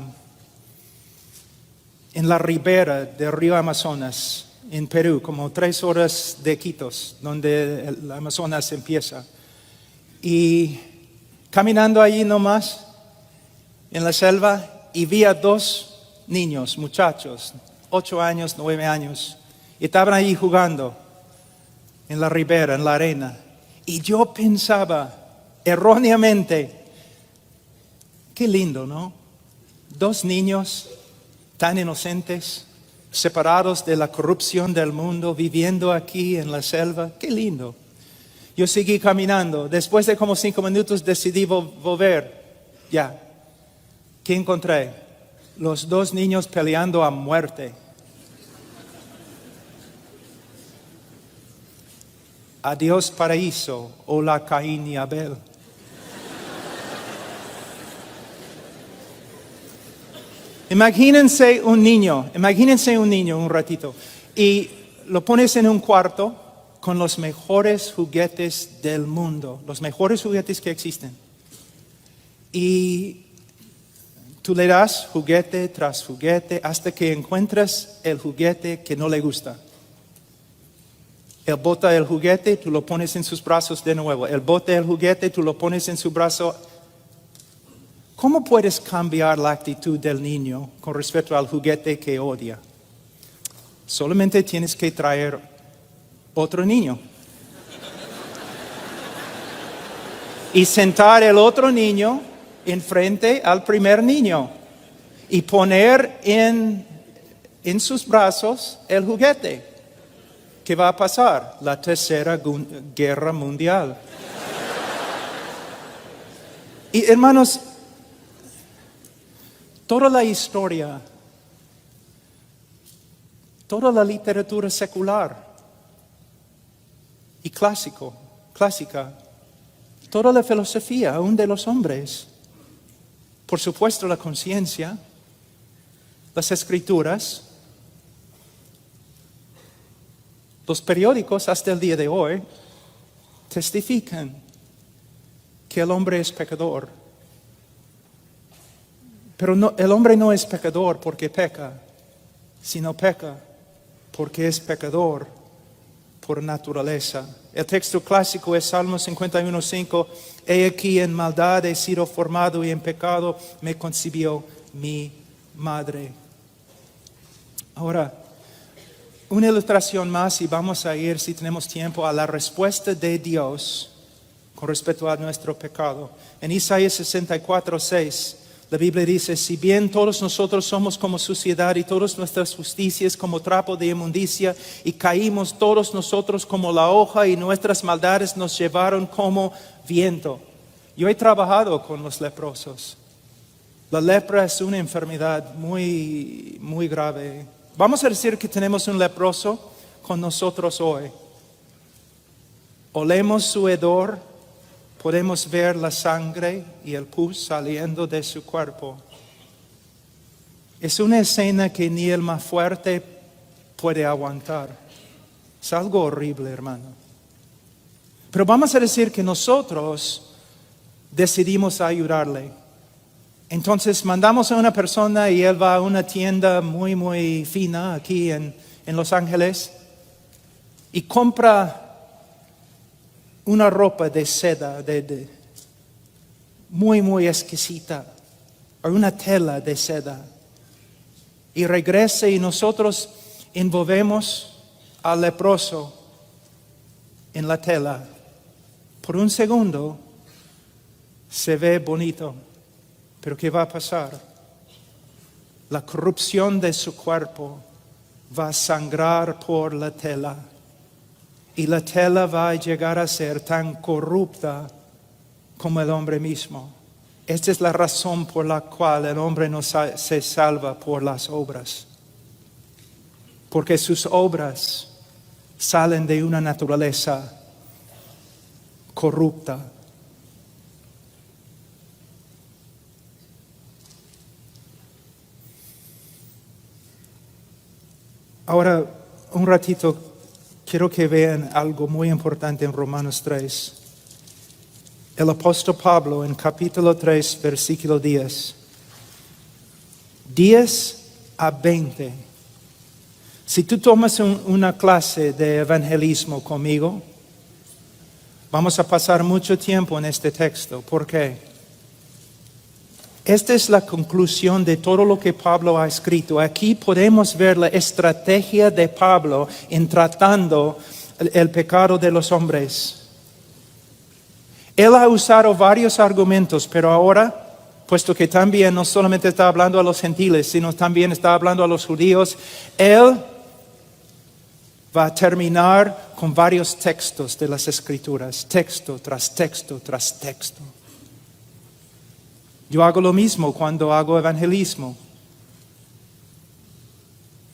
ribera del río Amazonas, en Perú, como 3 horas de Iquitos, donde el Amazonas empieza. Y caminando allí nomás, en la selva, y vi a 2 niños, muchachos, 8 años, 9 años, y estaban allí jugando en la ribera, en la arena. Y yo pensaba, erróneamente, qué lindo, ¿no? 2 niños tan inocentes, separados de la corrupción del mundo, viviendo aquí en la selva. Qué lindo. Yo seguí caminando. Después de como 5 minutos decidí volver. Ya. ¿Qué encontré? Los 2 niños peleando a muerte. Adiós paraíso, hola Caín y Abel. Imagínense un niño un ratito, y lo pones en un cuarto con los mejores juguetes del mundo, los mejores juguetes que existen. Y tú le das juguete tras juguete hasta que encuentras el juguete que no le gusta. Él bota el juguete, tú lo pones en sus brazos de nuevo. Él bota el juguete, tú lo pones en su brazo. ¿Cómo puedes cambiar la actitud del niño con respecto al juguete que odia? Solamente tienes que traer otro niño. Y sentar el otro niño enfrente al primer niño. Y poner en sus brazos el juguete. ¿Qué va a pasar? La tercera guerra mundial. Y hermanos, toda la historia, toda la literatura secular y clásica, toda la filosofía, aún de los hombres, por supuesto la conciencia, las escrituras, los periódicos hasta el día de hoy testifican que el hombre es pecador. Pero no, el hombre no es pecador porque peca, sino peca porque es pecador por naturaleza. El texto clásico es Salmo 51:5. He aquí en maldad he sido formado y en pecado me concibió mi madre. Ahora, una ilustración más y vamos a ir, si tenemos tiempo, a la respuesta de Dios con respecto a nuestro pecado. En Isaías 64:6, la Biblia dice: si bien todos nosotros somos como suciedad y todas nuestras justicias como trapo de inmundicia, y caímos todos nosotros como la hoja y nuestras maldades nos llevaron como viento. Yo he trabajado con los leprosos. La lepra es una enfermedad muy, muy grave. Vamos a decir que tenemos un leproso con nosotros hoy. Olemos su hedor, podemos ver la sangre y el pus saliendo de su cuerpo. Es una escena que ni el más fuerte puede aguantar. Es algo horrible, hermano. Pero vamos a decir que nosotros decidimos ayudarle. Entonces mandamos a una persona y él va a una tienda muy, muy fina aquí en Los Ángeles y compra una ropa de seda muy, muy exquisita, o una tela de seda. Y regresa y nosotros envolvemos al leproso en la tela. Por un segundo se ve bonito. Pero ¿qué va a pasar? La corrupción de su cuerpo va a sangrar por la tela. Y la tela va a llegar a ser tan corrupta como el hombre mismo. Esta es la razón por la cual el hombre no se salva por las obras. Porque sus obras salen de una naturaleza corrupta. Ahora, un ratito, quiero que vean algo muy importante en Romanos 3. El apóstol Pablo en capítulo 3, versículo 10. 10 a 20. Si tú tomas una clase de evangelismo conmigo, vamos a pasar mucho tiempo en este texto. ¿Por qué? Esta es la conclusión de todo lo que Pablo ha escrito. Aquí podemos ver la estrategia de Pablo en tratando el pecado de los hombres. Él ha usado varios argumentos, pero ahora puesto que también no solamente está hablando a los gentiles, sino también está hablando a los judíos, Él va a terminar con varios textos de las Escrituras, texto tras texto tras texto. Yo hago lo mismo cuando hago evangelismo,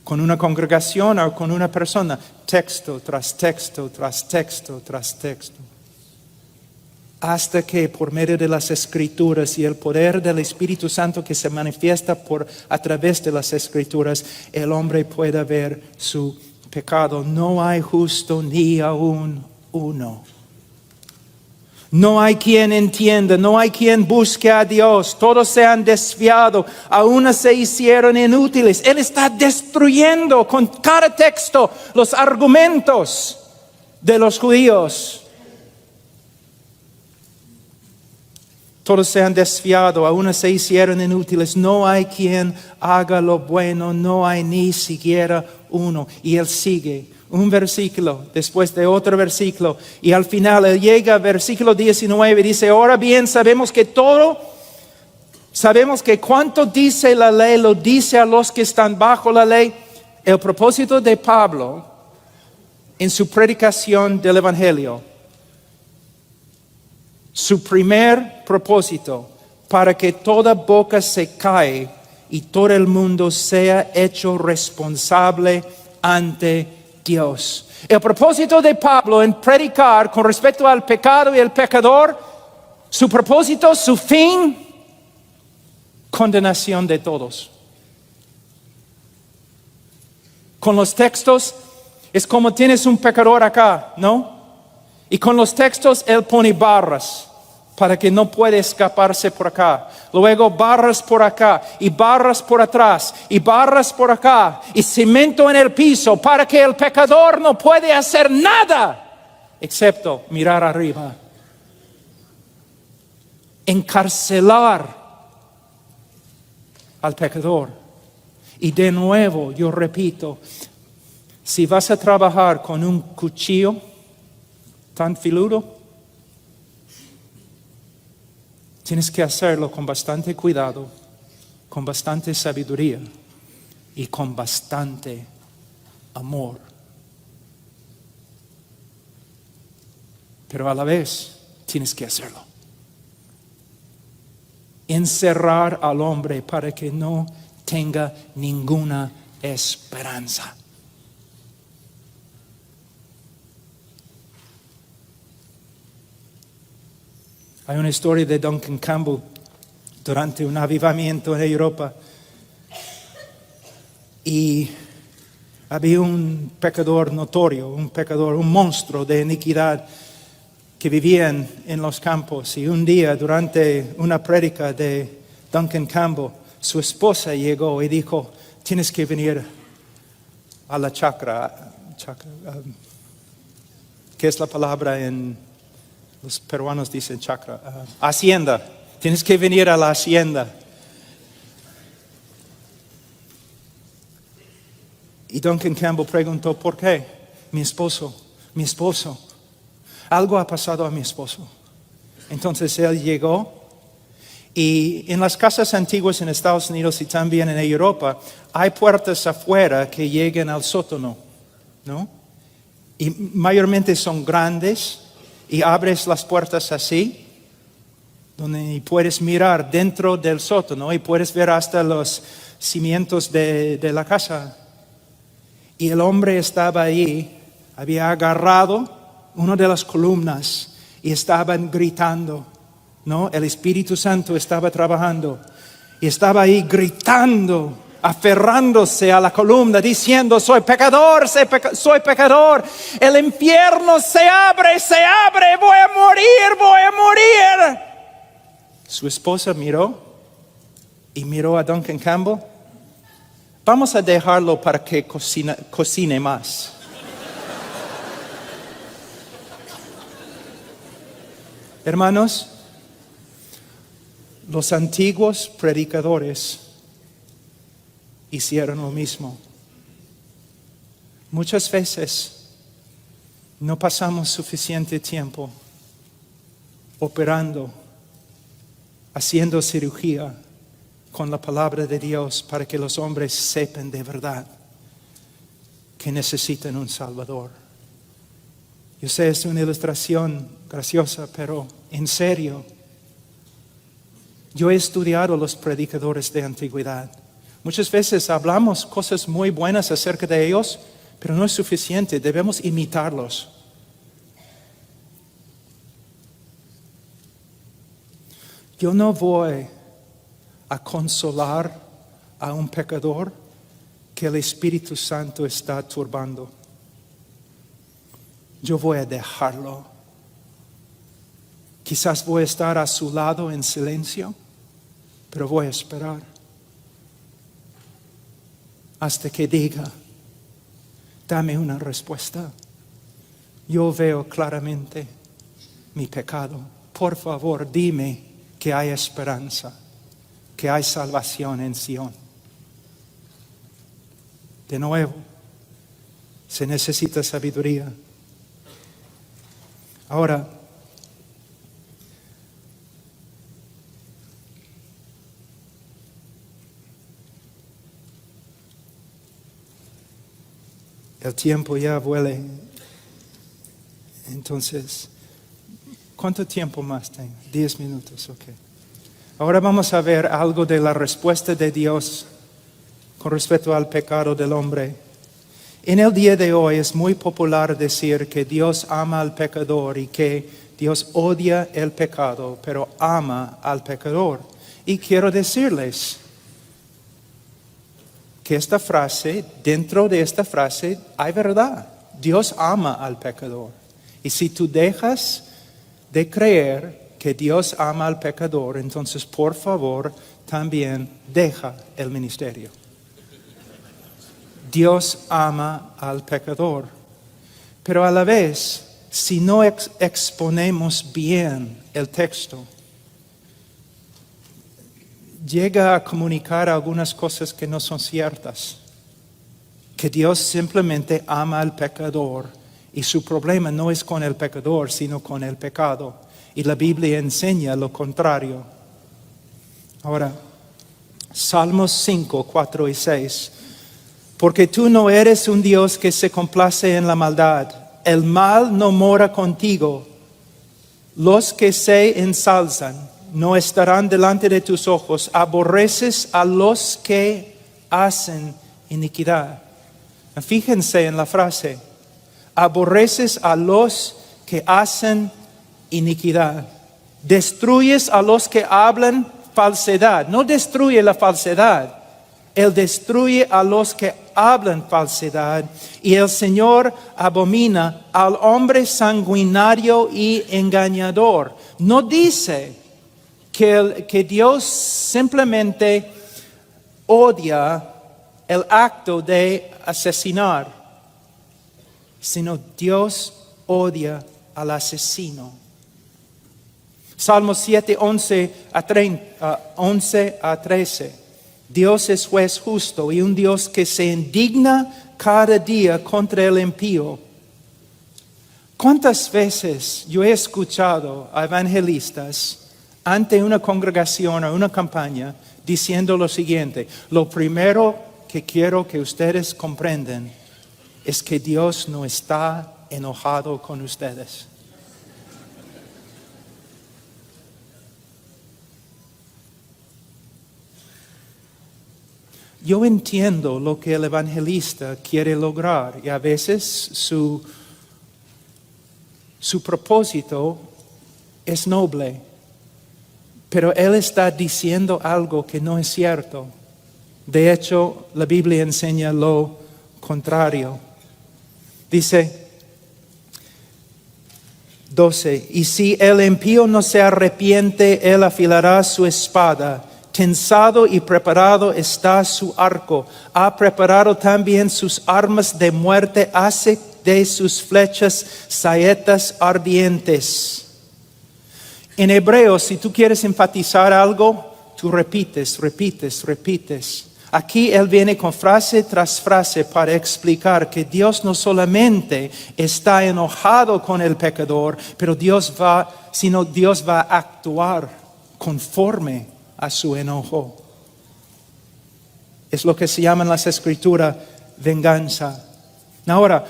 con una congregación o con una persona, texto tras texto tras texto tras texto. Hasta que por medio de las Escrituras y el poder del Espíritu Santo que se manifiesta a través de las Escrituras, el hombre pueda ver su pecado. No hay justo ni aún uno. No hay quien entienda, no hay quien busque a Dios. Todos se han desviado, aún se hicieron inútiles. Él está destruyendo con cada texto los argumentos de los judíos. Todos se han desviado, aún se hicieron inútiles. No hay quien haga lo bueno, no hay ni siquiera uno. Y él sigue un versículo después de otro versículo. Y al final él llega al versículo 19 y dice, ahora bien sabemos que cuanto dice la ley, lo dice a los que están bajo la ley. El propósito de Pablo en su predicación del Evangelio, su primer propósito, para que toda boca se calle y todo el mundo sea hecho responsable ante Dios. El propósito de Pablo en predicar con respecto al pecado y el pecador, su propósito, su fin, condenación de todos. Con los textos es como tienes un pecador acá, ¿no? Y con los textos él pone barras para que no pueda escaparse por acá. Luego barras por acá y barras por atrás y barras por acá y cemento en el piso para que el pecador no puede hacer nada excepto mirar arriba. Encarcelar al pecador. Y de nuevo yo repito, si vas a trabajar con un cuchillo tan filudo, tienes que hacerlo con bastante cuidado, con bastante sabiduría y con bastante amor. Pero a la vez tienes que hacerlo. Encerrar al hombre para que no tenga ninguna esperanza. Hay una historia de Duncan Campbell durante un avivamiento en Europa. Y había un pecador notorio, un monstruo de iniquidad que vivía en los campos. Y un día, durante una prédica de Duncan Campbell, su esposa llegó y dijo, tienes que venir a la chacra. ¿Qué es la palabra en... Los peruanos dicen chacra, hacienda. Tienes que venir a la hacienda. Y Duncan Campbell preguntó, ¿por qué? Mi esposo. Algo ha pasado a mi esposo. Entonces él llegó y en las casas antiguas en Estados Unidos y también en Europa hay puertas afuera que llegan al sótano, ¿no? Y mayormente son grandes. Y abres las puertas así, donde puedes mirar dentro del sótano y puedes ver hasta los cimientos de la casa. Y el hombre estaba ahí, había agarrado una de las columnas y estaban gritando, ¿no? El Espíritu Santo estaba trabajando y estaba ahí gritando, aferrándose a la columna, diciendo, soy pecador, soy pecador, el infierno se abre, voy a morir. Su esposa miró a Duncan Campbell. Vamos a dejarlo para que cocine más. Hermanos, los antiguos predicadores hicieron lo mismo. Muchas veces no pasamos suficiente tiempo operando haciendo cirugía con la palabra de Dios para que los hombres sepan de verdad que necesitan un Salvador. Yo sé, es una ilustración graciosa, pero en serio, yo he estudiado los predicadores de antigüedad. Muchas veces hablamos cosas muy buenas acerca de ellos, pero no es suficiente, debemos imitarlos. Yo no voy a consolar a un pecador que el Espíritu Santo está turbando. Yo voy a dejarlo. Quizás voy a estar a su lado en silencio, pero voy a esperar hasta que diga, dame una respuesta. Yo veo claramente mi pecado. Por favor, dime que hay esperanza, que hay salvación en Sion. De nuevo, se necesita sabiduría. Ahora, el tiempo ya vuela. Entonces, ¿cuánto tiempo más tengo? 10 minutos, ok. Ahora vamos a ver algo de la respuesta de Dios con respecto al pecado del hombre. En el día de hoy es muy popular decir que Dios ama al pecador y que Dios odia el pecado, pero ama al pecador. Y quiero decirles que esta frase, dentro de esta frase hay verdad. Dios ama al pecador. Y si tú dejas de creer que Dios ama al pecador, entonces por favor también deja el ministerio. Dios ama al pecador. Pero a la vez, si no exponemos bien el texto, llega a comunicar algunas cosas que no son ciertas. Que Dios simplemente ama al pecador y su problema no es con el pecador, sino con el pecado. Y la Biblia enseña lo contrario. Ahora, Salmos 5, 4 y 6. Porque tú no eres un Dios que se complace en la maldad. El mal no mora contigo. Los que se ensalzan no estarán delante de tus ojos. Aborreces a los que hacen iniquidad. Fíjense en la frase. Aborreces a los que hacen iniquidad. Destruyes a los que hablan falsedad. No destruye la falsedad. Él destruye a los que hablan falsedad. Y el Señor abomina al hombre sanguinario y engañador. No dice que Dios simplemente odia el acto de asesinar, sino Dios odia al asesino. Salmos 7, 11 a 13. Dios es juez justo y un Dios que se indigna cada día contra el impío. ¿Cuántas veces yo he escuchado a evangelistas ante una congregación o una campaña diciendo lo siguiente? Lo primero que quiero que ustedes comprendan es que Dios no está enojado con ustedes. Yo entiendo lo que el evangelista quiere lograr y a veces su propósito es noble, pero él está diciendo algo que no es cierto. De hecho, la Biblia enseña lo contrario. Dice 12, y si el impío no se arrepiente, él afilará su espada. Tensado y preparado está su arco. Ha preparado también sus armas de muerte. Hace de sus flechas saetas ardientes. En hebreo, si tú quieres enfatizar algo, tú repites. Aquí él viene con frase tras frase para explicar que Dios no solamente está enojado con el pecador, pero Dios va a actuar conforme a su enojo. Es lo que se llama en las Escrituras venganza. Ahora,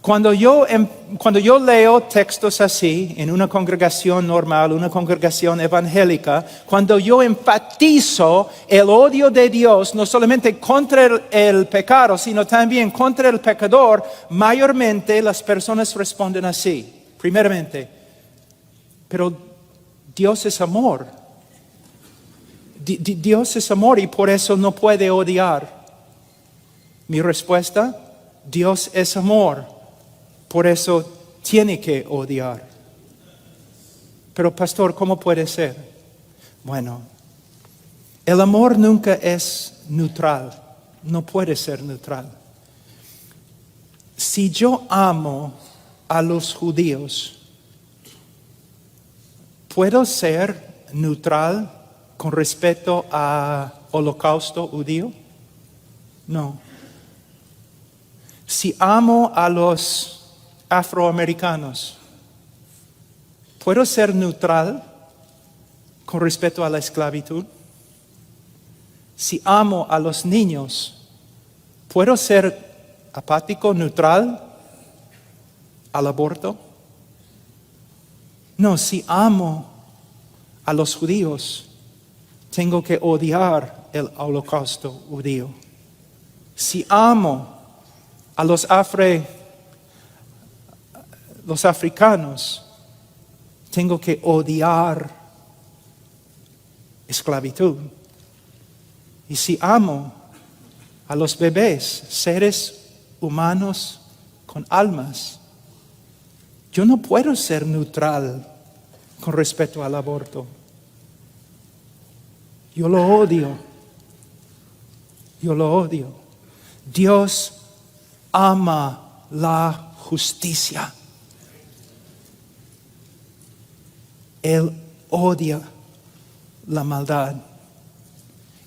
cuando yo leo textos así en una congregación normal, una congregación evangélica, cuando yo enfatizo el odio de Dios no solamente contra el pecado, sino también contra el pecador, mayormente las personas responden así. Primeramente, pero Dios es amor. Dios es amor y por eso no puede odiar. Mi respuesta, Dios es amor, por eso tiene que odiar. Pero pastor, ¿cómo puede ser? Bueno, el amor nunca es neutral, no puede ser neutral. Si yo amo a los judíos, ¿puedo ser neutral con respecto al holocausto judío? No. Si amo a los afroamericanos, ¿puedo ser neutral con respecto a la esclavitud? Si amo a los niños, ¿puedo ser apático, neutral al aborto? No, si amo a los judíos, tengo que odiar el holocausto judío. Si amo a los africanos, tengo que odiar esclavitud. Y si amo a los bebés, seres humanos con almas, yo no puedo ser neutral con respecto al aborto. Yo lo odio. Yo lo odio. Dios ama la justicia. Él odia la maldad.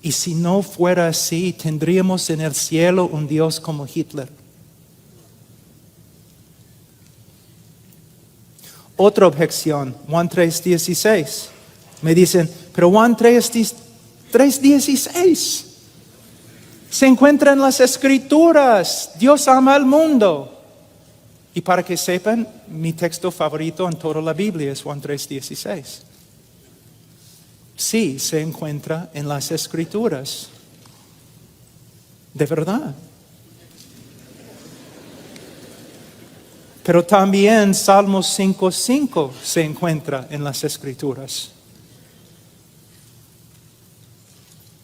Y si no fuera así, tendríamos en el cielo un Dios como Hitler. Otra objeción, Juan 3:16. Me dicen, pero Juan 3:16 se encuentra en las Escrituras. Dios ama al mundo. Y para que sepan, mi texto favorito en toda la Biblia es Juan 3:16. Sí, se encuentra en las Escrituras. De verdad. Pero también Salmos 5:5 se encuentra en las Escrituras.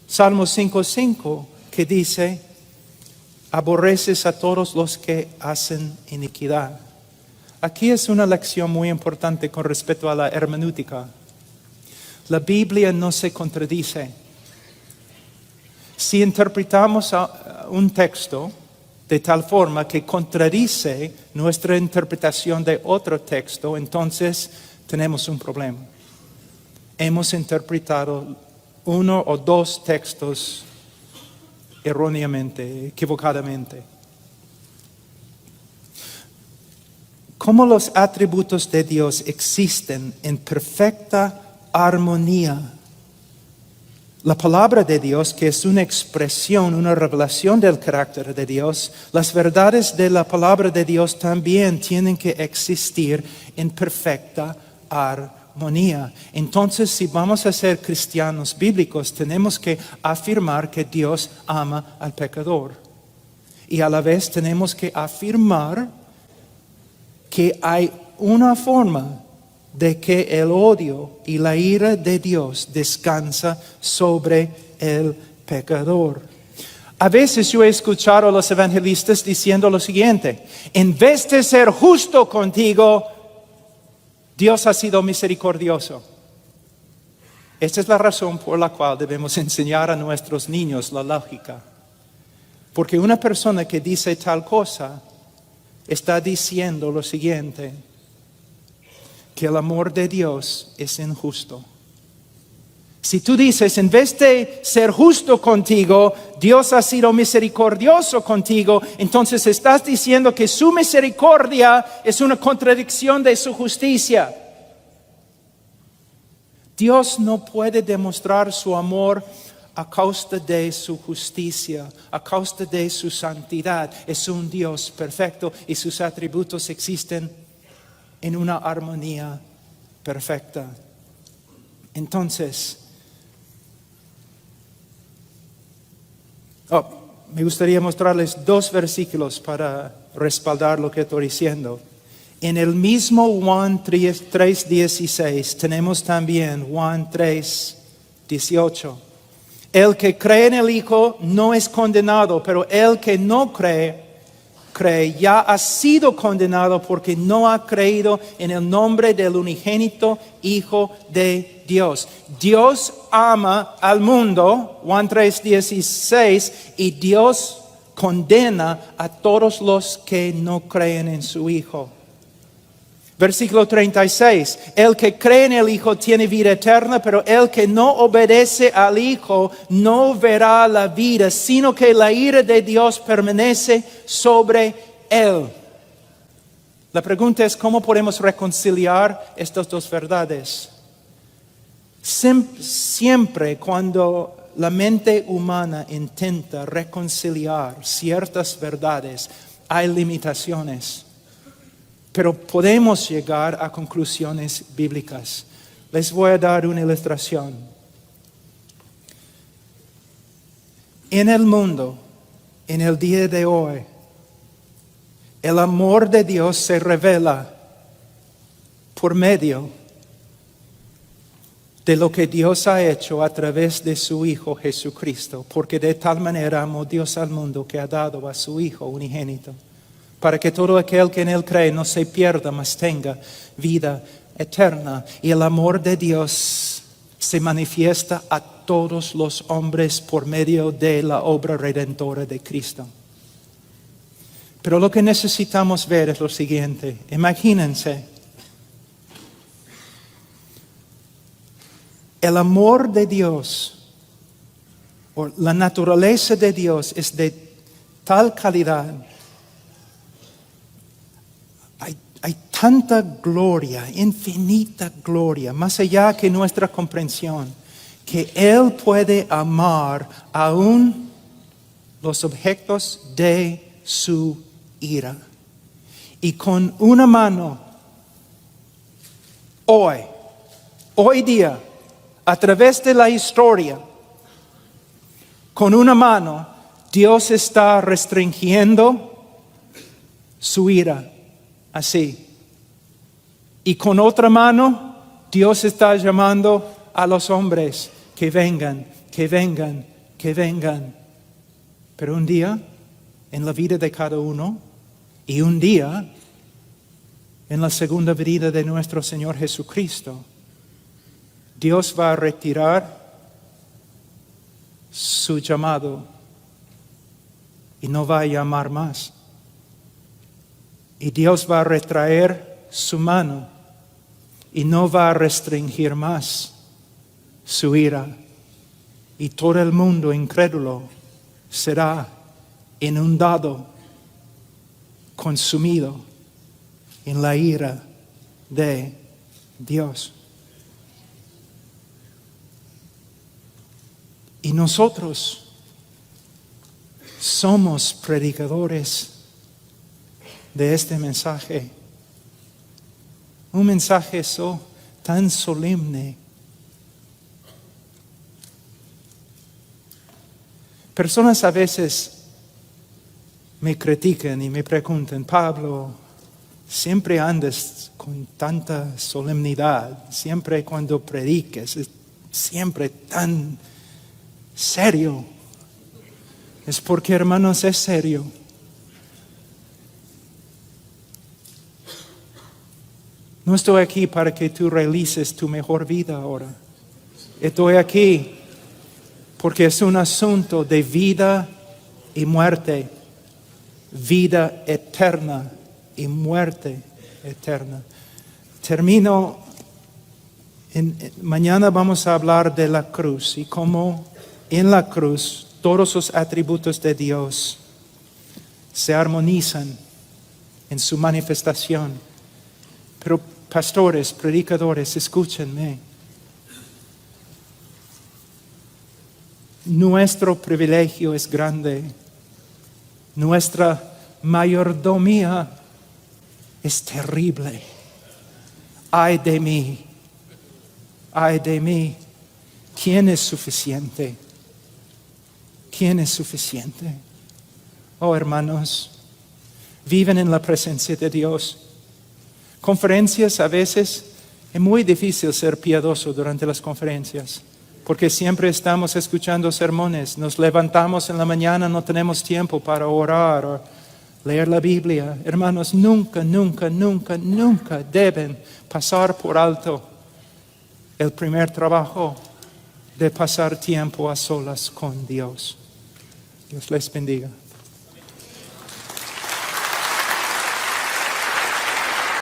Salmos 5:5 que dice, aborreces a todos los que hacen iniquidad. Aquí es una lección muy importante con respecto a la hermenéutica. La Biblia no se contradice. Si interpretamos un texto de tal forma que contradice nuestra interpretación de otro texto, entonces tenemos un problema. Hemos interpretado uno o dos textos erróneamente, equivocadamente. Como los atributos de Dios existen en perfecta armonía, la palabra de Dios, que es una expresión, una revelación del carácter de Dios, las verdades de la palabra de Dios también tienen que existir en perfecta armonía. Entonces, si vamos a ser cristianos bíblicos, tenemos que afirmar que Dios ama al pecador. Y a la vez tenemos que afirmar que hay una forma de que el odio y la ira de Dios descansa sobre el pecador. A veces yo he escuchado a los evangelistas diciendo lo siguiente: en vez de ser justo contigo, Dios ha sido misericordioso. Esta es la razón por la cual debemos enseñar a nuestros niños la lógica. Porque una persona que dice tal cosa está diciendo lo siguiente: que el amor de Dios es injusto. Si tú dices, en vez de ser justo contigo, Dios ha sido misericordioso contigo, entonces estás diciendo que su misericordia es una contradicción de su justicia. Dios no puede demostrar su amor a causa de su justicia, a causa de su santidad. Es un Dios perfecto y sus atributos existen en una armonía perfecta. Entonces, me gustaría mostrarles 2 versículos para respaldar lo que estoy diciendo. En el mismo Juan 3:16 tenemos también Juan 3:18. El que cree en el Hijo no es condenado, pero el que no cree ya ha sido condenado porque no ha creído en el nombre del unigénito Hijo de Dios. Dios ama al mundo, Juan 3:16, y Dios condena a todos los que no creen en su Hijo. Versículo 36, el que cree en el Hijo tiene vida eterna, pero el que no obedece al Hijo no verá la vida, sino que la ira de Dios permanece sobre él. La pregunta es, ¿cómo podemos reconciliar estas 2 verdades? Siempre cuando la mente humana intenta reconciliar ciertas verdades, hay limitaciones. Pero podemos llegar a conclusiones bíblicas. Les voy a dar una ilustración. En el mundo, en el día de hoy, el amor de Dios se revela por medio de lo que Dios ha hecho a través de su Hijo Jesucristo. Porque de tal manera amó Dios al mundo que ha dado a su Hijo unigénito, para que todo aquel que en Él cree no se pierda, mas tenga vida eterna. Y el amor de Dios se manifiesta a todos los hombres por medio de la obra redentora de Cristo. Pero lo que necesitamos ver es lo siguiente. Imagínense, el amor de Dios, o la naturaleza de Dios, es de tal calidad. Hay tanta gloria, infinita gloria, más allá que nuestra comprensión, que Él puede amar aún los objetos de su ira. Y con una mano, hoy día, a través de la historia, con una mano, Dios está restringiendo su ira. Así. Y con otra mano, Dios está llamando a los hombres que vengan, que vengan, que vengan. Pero un día, en la vida de cada uno, y un día, en la segunda venida de nuestro Señor Jesucristo, Dios va a retirar su llamado y no va a llamar más. Y Dios va a retraer su mano y no va a restringir más su ira. Y todo el mundo incrédulo será inundado, consumido en la ira de Dios. Y nosotros somos predicadores de este mensaje. Un mensaje tan solemne. Personas a veces me critican y me preguntan, Pablo, siempre andas con tanta solemnidad, siempre cuando prediques, es siempre tan serio. Es porque, hermanos, es serio. No estoy aquí para que tú realices tu mejor vida ahora. Estoy aquí porque es un asunto de vida y muerte, vida eterna y muerte eterna. Termino. Mañana vamos a hablar de la cruz y cómo en la cruz todos los atributos de Dios se armonizan en su manifestación. Pero pastores, predicadores, escúchenme. nuestro privilegio es grande. Nuestra mayordomía es terrible. Ay de mí. Ay de mí. ¿Quién es suficiente? ¿Quién es suficiente? Oh, hermanos, viven en la presencia de Dios. Conferencias a veces es muy difícil ser piadoso durante las conferencias, porque siempre estamos escuchando sermones. Nos levantamos en la mañana, no tenemos tiempo para orar o leer la Biblia. Hermanos, nunca, nunca, nunca, nunca deben pasar por alto el primer trabajo de pasar tiempo a solas con Dios. Dios les bendiga.